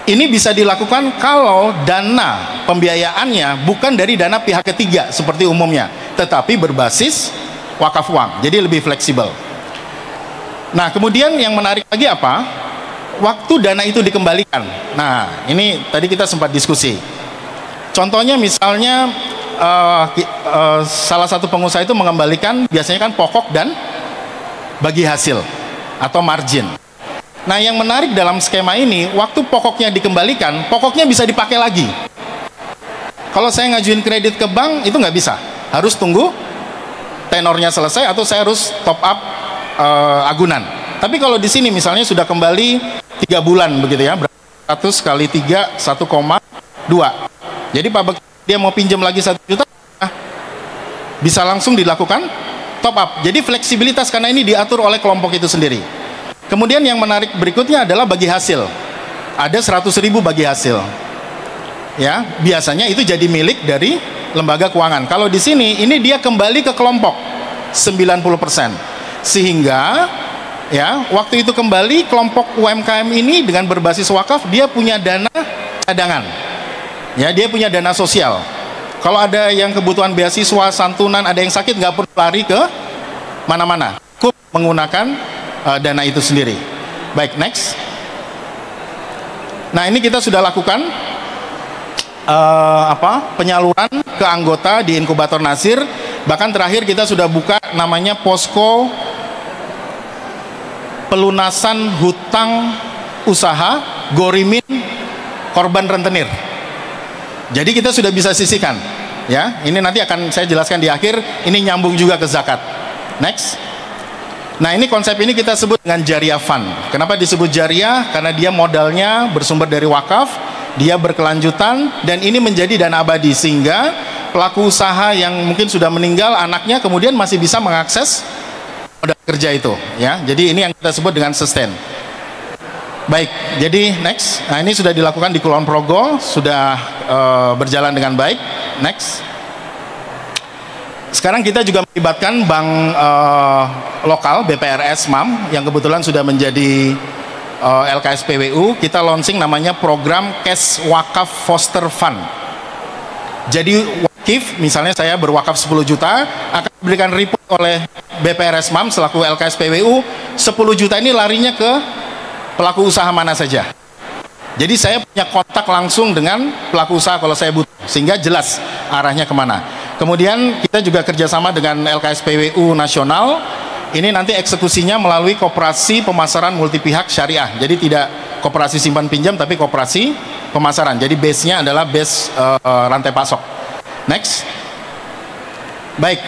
Ini bisa dilakukan kalau dana pembiayaannya bukan dari dana pihak ketiga seperti umumnya, tetapi berbasis wakaf uang, jadi lebih fleksibel. Nah, kemudian yang menarik lagi apa? Waktu dana itu dikembalikan. Nah, ini tadi kita sempat diskusi. Contohnya misalnya salah satu pengusaha itu mengembalikan biasanya kan pokok dan bagi hasil atau margin. Nah, yang menarik dalam skema ini, waktu pokoknya dikembalikan, pokoknya bisa dipakai lagi. Kalau saya ngajuin kredit ke bank, itu nggak bisa. Harus tunggu tenornya selesai atau saya harus top up agunan. Tapi kalau di sini misalnya sudah kembali 3 bulan begitu ya, 100 kali 3 1,2. Jadi Pak dia mau pinjam lagi 1 juta, bisa langsung dilakukan top up. Jadi fleksibilitas karena ini diatur oleh kelompok itu sendiri. Kemudian yang menarik berikutnya adalah bagi hasil. Ada 100.000 bagi hasil. Ya, biasanya itu jadi milik dari lembaga keuangan. Kalau di sini ini dia kembali ke kelompok 90%. Sehingga ya, waktu itu kembali kelompok UMKM ini dengan berbasis wakaf, dia punya dana cadangan. Ya, dia punya dana sosial. Kalau ada yang kebutuhan beasiswa, santunan, ada yang sakit, nggak perlu lari ke mana-mana. Cukup menggunakan dana itu sendiri. Baik, next. Nah, ini kita sudah lakukan penyaluran ke anggota di inkubator Nasir. Bahkan terakhir kita sudah buka namanya posko pelunasan hutang usaha Gorimin korban rentenir. Jadi kita sudah bisa sisihkan, ya. Ini nanti akan saya jelaskan di akhir. Ini nyambung juga ke zakat. Next. Nah, ini konsep ini kita sebut dengan Jariah Fund. Kenapa disebut Jariah? Karena dia modalnya bersumber dari wakaf, dia berkelanjutan, dan ini menjadi dana abadi, sehingga pelaku usaha yang mungkin sudah meninggal, anaknya kemudian masih bisa mengakses modal kerja itu, ya. Jadi ini yang kita sebut dengan sustain. Baik, jadi next. Nah, ini sudah dilakukan di Kulon Progo, sudah berjalan dengan baik. Next. Sekarang kita juga melibatkan bank lokal BPRS MAM yang kebetulan sudah menjadi LKSPWU. Kita launching namanya program Cash Wakaf Foster Fund. Jadi wakif, misalnya saya berwakaf 10 juta, akan diberikan report oleh BPRS MAM selaku LKSPWU, 10 juta ini larinya ke pelaku usaha mana saja. Jadi saya punya kontak langsung dengan pelaku usaha kalau saya butuh, sehingga jelas arahnya kemana. Kemudian kita juga kerjasama dengan LKSPWU nasional. Ini nanti eksekusinya melalui koperasi pemasaran multipihak syariah. Jadi tidak koperasi simpan pinjam, tapi koperasi pemasaran. Jadi base-nya adalah base rantai pasok. Next. Baik.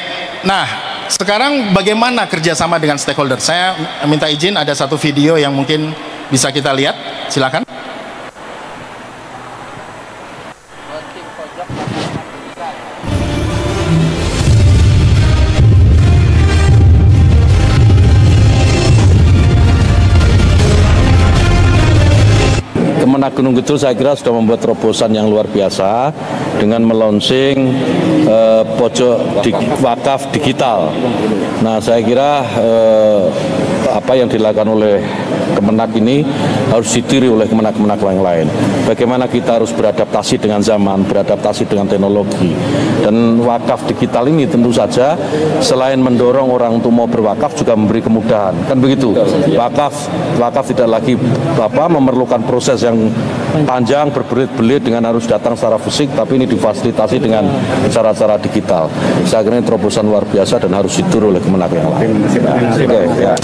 Nah, sekarang bagaimana kerjasama dengan stakeholder? Saya minta izin, ada satu video yang mungkin bisa kita lihat. Silakan. Kemenak Gunung Kidul saya kira sudah membuat terobosan yang luar biasa dengan melaunching pojok wakaf digital. Nah, saya kira apa yang dilakukan oleh Kemenak ini harus ditiru oleh Kemenak-Kemenak yang lain. Bagaimana kita harus beradaptasi dengan zaman, beradaptasi dengan teknologi. Dan wakaf digital ini tentu saja selain mendorong orang untuk mau berwakaf juga memberi kemudahan. Kan begitu. Wakaf tidak lagi memerlukan proses yang panjang berbelit-belit dengan harus datang secara fisik, tapi ini difasilitasi dengan cara-cara digital. Saya kira ini terobosan luar biasa dan harus ditiru oleh Kemenak yang lain. Oke, ya.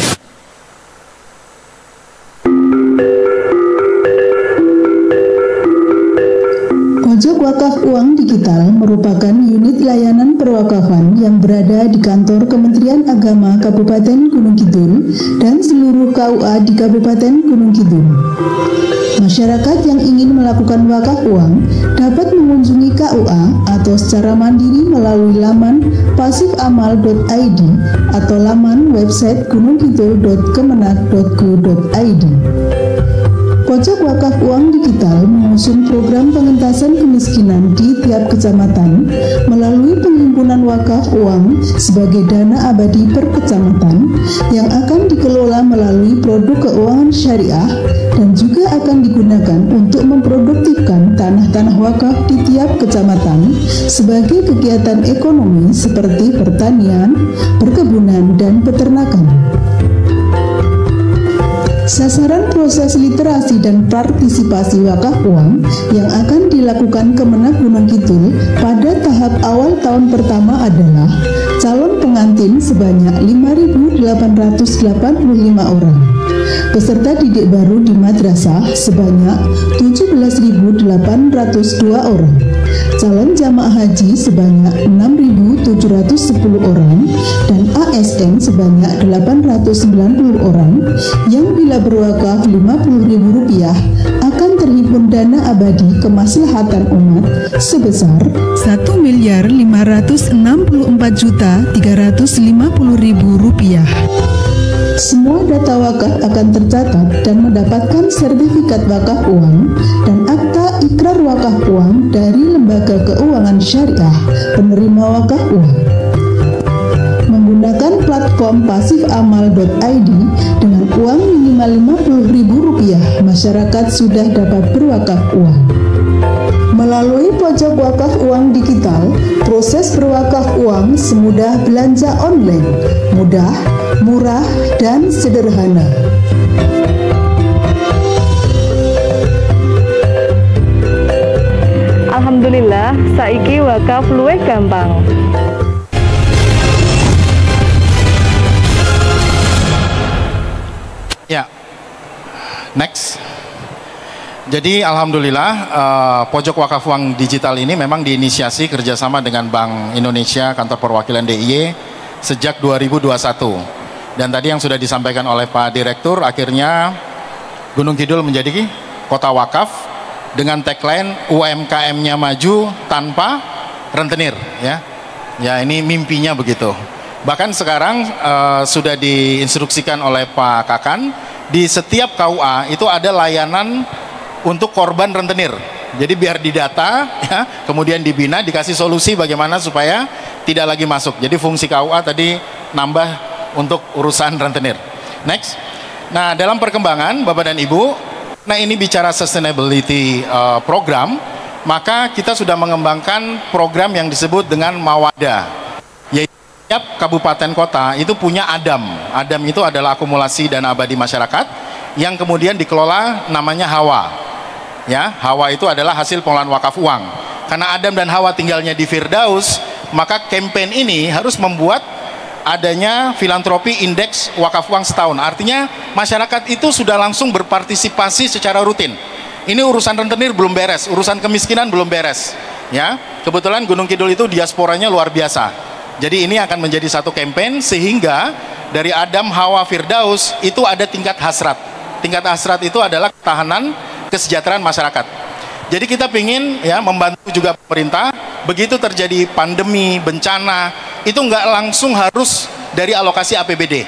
Pojok Wakaf Uang Digital merupakan unit layanan perwakafan yang berada di kantor Kementerian Agama Kabupaten Gunung Kidul dan seluruh KUA di Kabupaten Gunung Kidul. Masyarakat yang ingin melakukan wakaf uang dapat mengunjungi KUA atau secara mandiri melalui laman pasifamal.id atau laman website gunungkidul.kemenak.go.id. Pojok Wakaf Uang Digital mengusung program pengentasan kemiskinan di tiap kecamatan melalui penghimpunan wakaf uang sebagai dana abadi per kecamatan yang akan dikelola melalui produk keuangan syariah dan juga akan digunakan untuk memproduktifkan tanah-tanah wakaf di tiap kecamatan sebagai kegiatan ekonomi seperti pertanian, perkebunan, dan peternakan. Sasaran proses literasi dan partisipasi wakaf uang yang akan dilakukan Kemenak Gunung Kidul pada tahap awal tahun pertama adalah calon pengantin sebanyak 5.885 orang, peserta didik baru di madrasah sebanyak 17.802 orang, calon jamaah haji sebanyak 6.710 orang, dan ASN sebanyak 890 orang yang bila berwakaf Rp50.000 akan terhimpun dana abadi kemaslahatan umat sebesar Rp1.564.350.000. Semua data wakaf akan tercatat dan mendapatkan sertifikat wakaf uang dan akta ikrar wakaf uang dari Lembaga Keuangan Syariah penerima wakaf uang. Menggunakan platform pasifamal.id dengan uang minimal Rp50.000, masyarakat sudah dapat berwakaf uang. Melalui pojok wakaf uang digital, proses berwakaf uang semudah belanja online, mudah, murah, dan sederhana. Alhamdulillah, saiki wakaf luwih gampang. Ya, next. Jadi alhamdulillah pojok wakaf uang digital ini memang diinisiasi kerjasama dengan Bank Indonesia Kantor Perwakilan DIY sejak 2021. Dan tadi yang sudah disampaikan oleh Pak Direktur, akhirnya Gunung Kidul menjadi kota wakaf dengan tagline UMKM-nya maju tanpa rentenir. Ya ini mimpinya begitu. Bahkan sekarang sudah diinstruksikan oleh Pak Kakan, di setiap KUA itu ada layanan untuk korban rentenir. Jadi biar didata, ya, kemudian dibina, dikasih solusi bagaimana supaya tidak lagi masuk. Jadi fungsi KUA tadi nambah untuk urusan rentenir. Next. Nah, dalam perkembangan Bapak dan Ibu, nah ini bicara sustainability program, maka kita sudah mengembangkan program yang disebut dengan Mawada. Setiap kabupaten kota itu punya ADAM. ADAM itu adalah akumulasi dana abadi masyarakat yang kemudian dikelola namanya Hawa. Ya, Hawa itu adalah hasil pengelolaan wakaf uang. Karena Adam dan Hawa tinggalnya di Firdaus, maka campaign ini harus membuat adanya filantropi indeks wakaf uang setahun. Artinya masyarakat itu sudah langsung berpartisipasi secara rutin. Ini urusan rentenir belum beres, urusan kemiskinan belum beres. Ya, kebetulan Gunung Kidul itu diasporanya luar biasa. Jadi ini akan menjadi satu campaign sehingga dari Adam, Hawa, Firdaus itu ada tingkat hasrat. Tingkat hasrat itu adalah ketahanan kesejahteraan masyarakat. Jadi kita ingin ya membantu juga pemerintah. Begitu terjadi pandemi, bencana, itu nggak langsung harus dari alokasi APBD.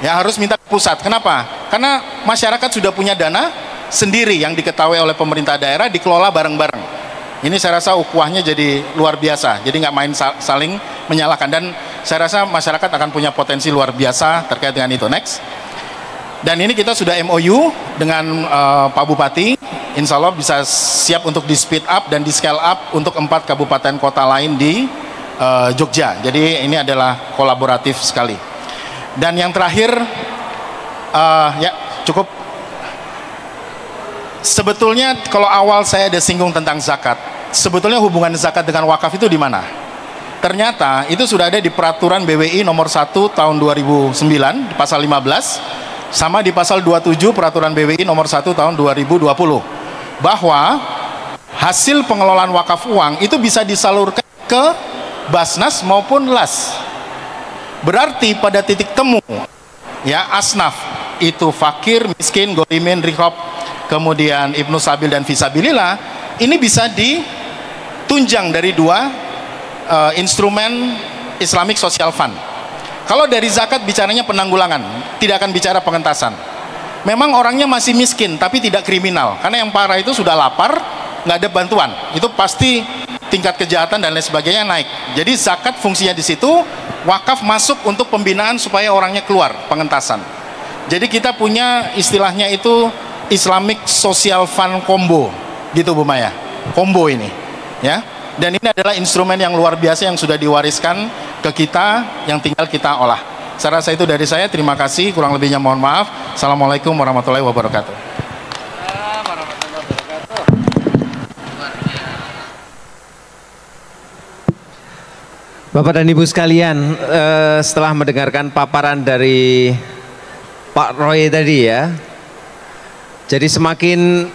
Ya harus minta ke pusat. Kenapa? Karena masyarakat sudah punya dana, sendiri yang diketahui oleh pemerintah daerah dikelola bareng-bareng. Ini saya rasa ukhuwahnya jadi luar biasa, jadi nggak main saling menyalahkan, dan saya rasa masyarakat akan punya potensi luar biasa terkait dengan itu. Next. Dan ini kita sudah MOU dengan Pak Bupati, insya Allah bisa siap untuk di speed up dan di scale up untuk 4 kabupaten kota lain di Jogja. Jadi ini adalah kolaboratif sekali. Dan yang terakhir, ya cukup. Sebetulnya kalau awal saya ada singgung tentang zakat, sebetulnya hubungan zakat dengan wakaf itu di mana? Ternyata itu sudah ada di peraturan BWI nomor 1 tahun 2009 di pasal 15, sama di pasal 27 peraturan BWI nomor 1 tahun 2020, bahwa hasil pengelolaan wakaf uang itu bisa disalurkan ke Basnas maupun LAS. Berarti pada titik temu ya asnaf itu fakir, miskin, gorimin, rikob, kemudian Ibnu Sabil dan Fisabilillah, ini bisa ditunjang dari 2 instrumen Islamic Social Fund. Kalau dari zakat bicaranya penanggulangan, tidak akan bicara pengentasan. Memang orangnya masih miskin tapi tidak kriminal, karena yang parah itu sudah lapar, nggak ada bantuan, itu pasti tingkat kejahatan dan lain sebagainya naik. Jadi zakat fungsinya di situ, wakaf masuk untuk pembinaan supaya orangnya keluar, pengentasan. Jadi kita punya istilahnya itu Islamic Social Fund Combo, gitu Bu Maya, combo ini, ya. Dan ini adalah instrumen yang luar biasa yang sudah diwariskan ke kita, yang tinggal kita olah. Saya rasa itu dari saya. Terima kasih. Kurang lebihnya mohon maaf. Assalamualaikum warahmatullahi wabarakatuh. Bapak dan Ibu sekalian, setelah mendengarkan paparan dari Pak Roy tadi ya, jadi semakin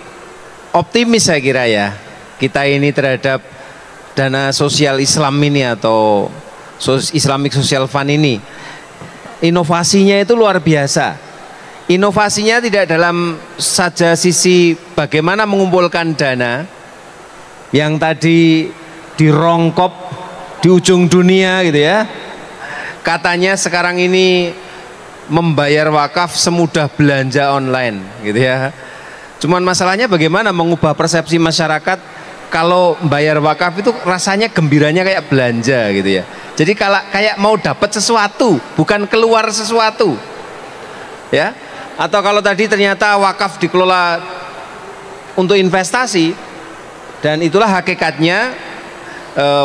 optimis saya kira ya kita ini terhadap dana sosial Islam ini atau Islamic Social Fund ini. Inovasinya itu luar biasa. Inovasinya tidak dalam saja sisi bagaimana mengumpulkan dana yang tadi dirongkop di ujung dunia gitu ya. Katanya sekarang ini membayar wakaf semudah belanja online gitu ya. Cuman masalahnya bagaimana mengubah persepsi masyarakat kalau bayar wakaf itu rasanya gembiranya kayak belanja gitu ya. Jadi kalau kayak mau dapat sesuatu, bukan keluar sesuatu. Ya. Atau kalau tadi ternyata wakaf dikelola untuk investasi, dan itulah hakikatnya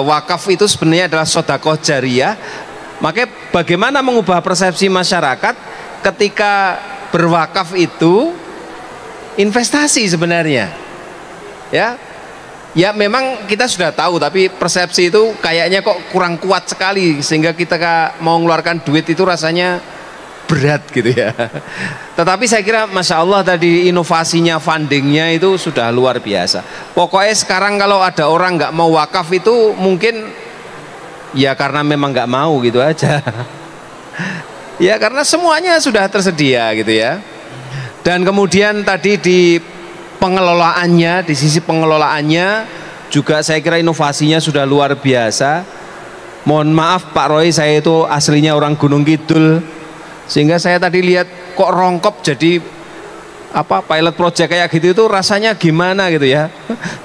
wakaf itu sebenarnya adalah sedekah jariyah. Maka bagaimana mengubah persepsi masyarakat ketika berwakaf itu investasi sebenarnya, ya memang kita sudah tahu, tapi persepsi itu kayaknya kok kurang kuat sekali sehingga kita mau mengeluarkan duit itu rasanya berat gitu ya. Tetapi saya kira Masya Allah tadi inovasinya, fundingnya itu sudah luar biasa. Pokoknya sekarang kalau ada orang nggak mau wakaf itu mungkin ya karena memang nggak mau gitu aja. Ya karena semuanya sudah tersedia gitu ya. Dan kemudian tadi di pengelolaannya, di sisi pengelolaannya juga saya kira inovasinya sudah luar biasa. Mohon maaf Pak Roy, saya itu aslinya orang Gunung Kidul, sehingga saya tadi lihat kok rongkop jadi apa pilot project kayak gitu itu rasanya gimana gitu ya.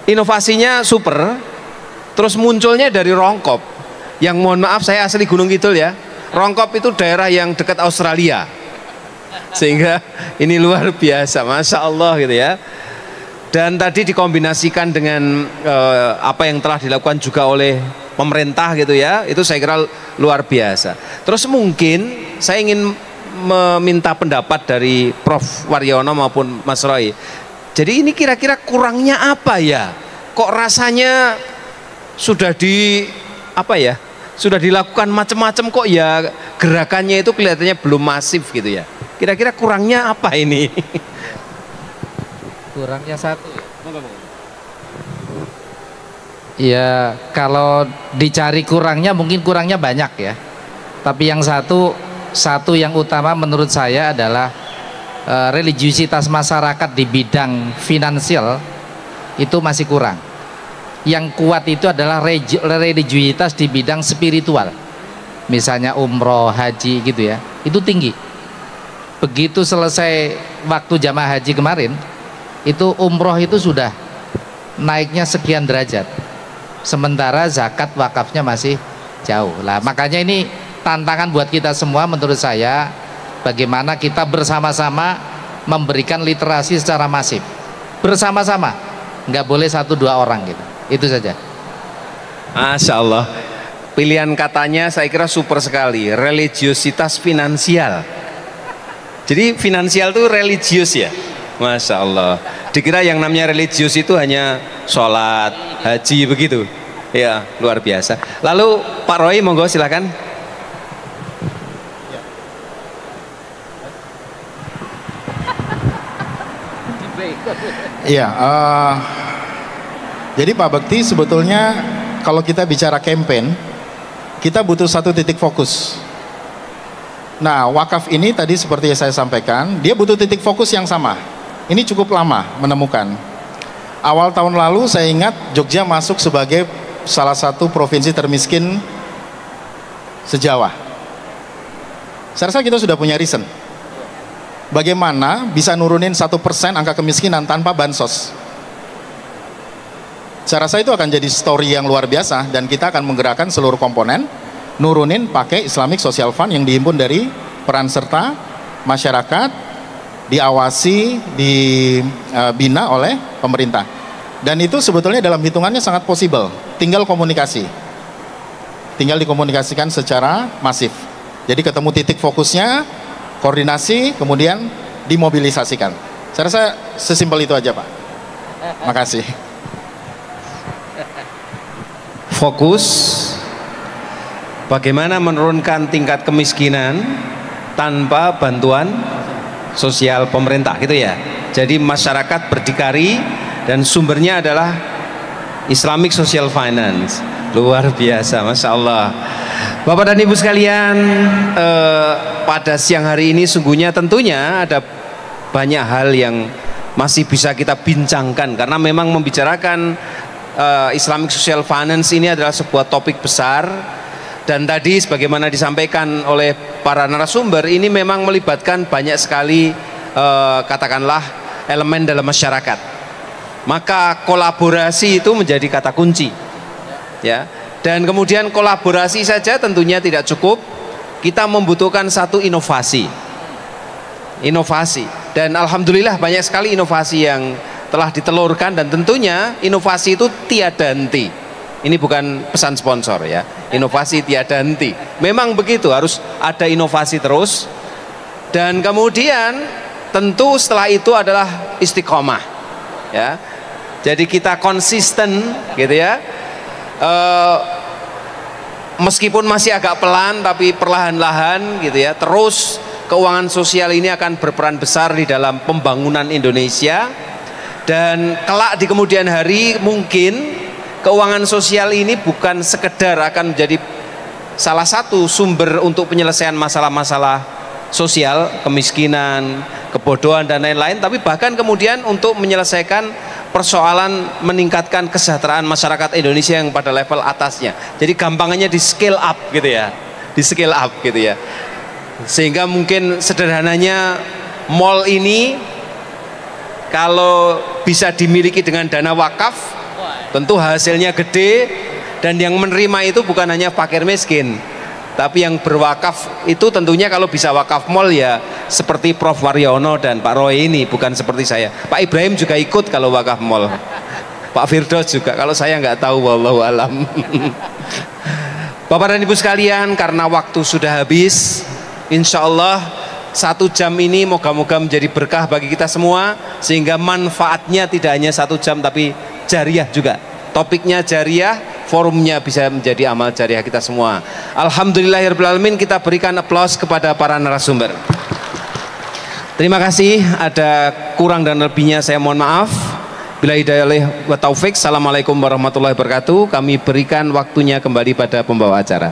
Inovasinya super, terus munculnya dari rongkop. Yang mohon maaf saya asli Gunung Kidul ya. Rongkop itu daerah yang dekat Australia, sehingga ini luar biasa, Masya Allah gitu ya. Dan tadi dikombinasikan dengan apa yang telah dilakukan juga oleh pemerintah gitu ya, itu saya kira luar biasa. Terus mungkin saya ingin meminta pendapat dari Prof. Waryono maupun Mas Roy. Jadi ini kira-kira kurangnya apa ya? Kok rasanya sudah sudah dilakukan macam-macam kok ya gerakannya itu kelihatannya belum masif gitu ya. Kira-kira kurangnya apa ini? Kurangnya satu ya, kalau dicari kurangnya mungkin kurangnya banyak ya, tapi yang satu yang utama menurut saya adalah religiusitas masyarakat di bidang finansial itu masih kurang. Yang kuat itu adalah religiusitas di bidang spiritual, misalnya umroh, haji gitu ya, itu tinggi. Begitu selesai waktu jamaah haji kemarin, itu umroh itu sudah naiknya sekian derajat, sementara zakat wakafnya masih jauh. Lah makanya ini tantangan buat kita semua menurut saya, bagaimana kita bersama-sama memberikan literasi secara masif, bersama-sama, nggak boleh 1-2 orang gitu. Itu saja. Masya Allah, pilihan katanya saya kira super sekali, religiositas finansial. Jadi finansial itu religius ya, Masya Allah. Dikira yang namanya religius itu hanya sholat, haji begitu. Ya, luar biasa. Lalu Pak Roy, monggo silakan. Iya, jadi Pak Bekti sebetulnya kalau kita bicara campaign, kita butuh satu titik fokus. Nah, wakaf ini tadi seperti yang saya sampaikan, dia butuh titik fokus yang sama. Ini cukup lama menemukan. Awal tahun lalu saya ingat Jogja masuk sebagai salah satu provinsi termiskin se-Jawa. Saya rasa kita sudah punya reason. Bagaimana bisa nurunin 1% angka kemiskinan tanpa bansos. Saya rasa itu akan jadi story yang luar biasa, dan kita akan menggerakkan seluruh komponen nurunin pakai Islamic Social Fund yang dihimpun dari peran serta masyarakat, diawasi, dibina oleh pemerintah. Dan itu sebetulnya dalam hitungannya sangat possible, tinggal komunikasi, tinggal dikomunikasikan secara masif. Jadi ketemu titik fokusnya, koordinasi, kemudian dimobilisasikan. Saya rasa sesimpel itu aja Pak. Makasih. Fokus bagaimana menurunkan tingkat kemiskinan tanpa bantuan sosial pemerintah gitu ya. Jadi masyarakat berdikari dan sumbernya adalah Islamic Social Finance. Luar biasa, Masya Allah. Bapak dan Ibu sekalian, pada siang hari ini sungguhnya tentunya ada banyak hal yang masih bisa kita bincangkan, karena memang membicarakan Islamic Social Finance ini adalah sebuah topik besar. Dan tadi sebagaimana disampaikan oleh para narasumber, ini memang melibatkan banyak sekali katakanlah elemen dalam masyarakat. Maka kolaborasi itu menjadi kata kunci, ya. Dan kemudian kolaborasi saja tentunya tidak cukup, kita membutuhkan satu inovasi. Dan alhamdulillah banyak sekali inovasi yang telah ditelurkan, dan tentunya inovasi itu tiada henti. Ini bukan pesan sponsor ya, inovasi tiada henti. Memang begitu, harus ada inovasi terus. Dan kemudian tentu setelah itu adalah istiqomah, ya. Jadi kita konsisten gitu ya. Meskipun masih agak pelan, tapi perlahan-lahan gitu ya. Terus keuangan sosial ini akan berperan besar di dalam pembangunan Indonesia. Dan kelak di kemudian hari mungkin keuangan sosial ini bukan sekedar akan menjadi salah satu sumber untuk penyelesaian masalah-masalah sosial, kemiskinan, kebodohan dan lain-lain, tapi bahkan kemudian untuk menyelesaikan persoalan meningkatkan kesejahteraan masyarakat Indonesia yang pada level atasnya. Jadi gampangannya di scale up gitu ya, di scale up gitu ya. Sehingga mungkin sederhananya mall ini kalau bisa dimiliki dengan dana wakaf, tentu hasilnya gede, dan yang menerima itu bukan hanya fakir miskin, tapi yang berwakaf itu tentunya kalau bisa wakaf mall ya seperti Prof. Waryono dan Pak Roy ini, bukan seperti saya. Pak Ibrahim juga ikut kalau wakaf mall, Pak Firdaus juga, kalau saya nggak tahu, wallahu alam. Bapak dan Ibu sekalian, karena waktu sudah habis, insya Allah 1 jam ini moga-moga menjadi berkah bagi kita semua, sehingga manfaatnya tidak hanya 1 jam tapi jariah juga. Topiknya jariah, forumnya bisa menjadi amal jariah kita semua. Alhamdulillahirrahmanirrahim, kita berikan aplaus kepada para narasumber. Terima kasih, ada kurang dan lebihnya saya mohon maaf. Bila hidayah wa taufik, assalamualaikum warahmatullahi wabarakatuh. Kami berikan waktunya kembali pada pembawa acara.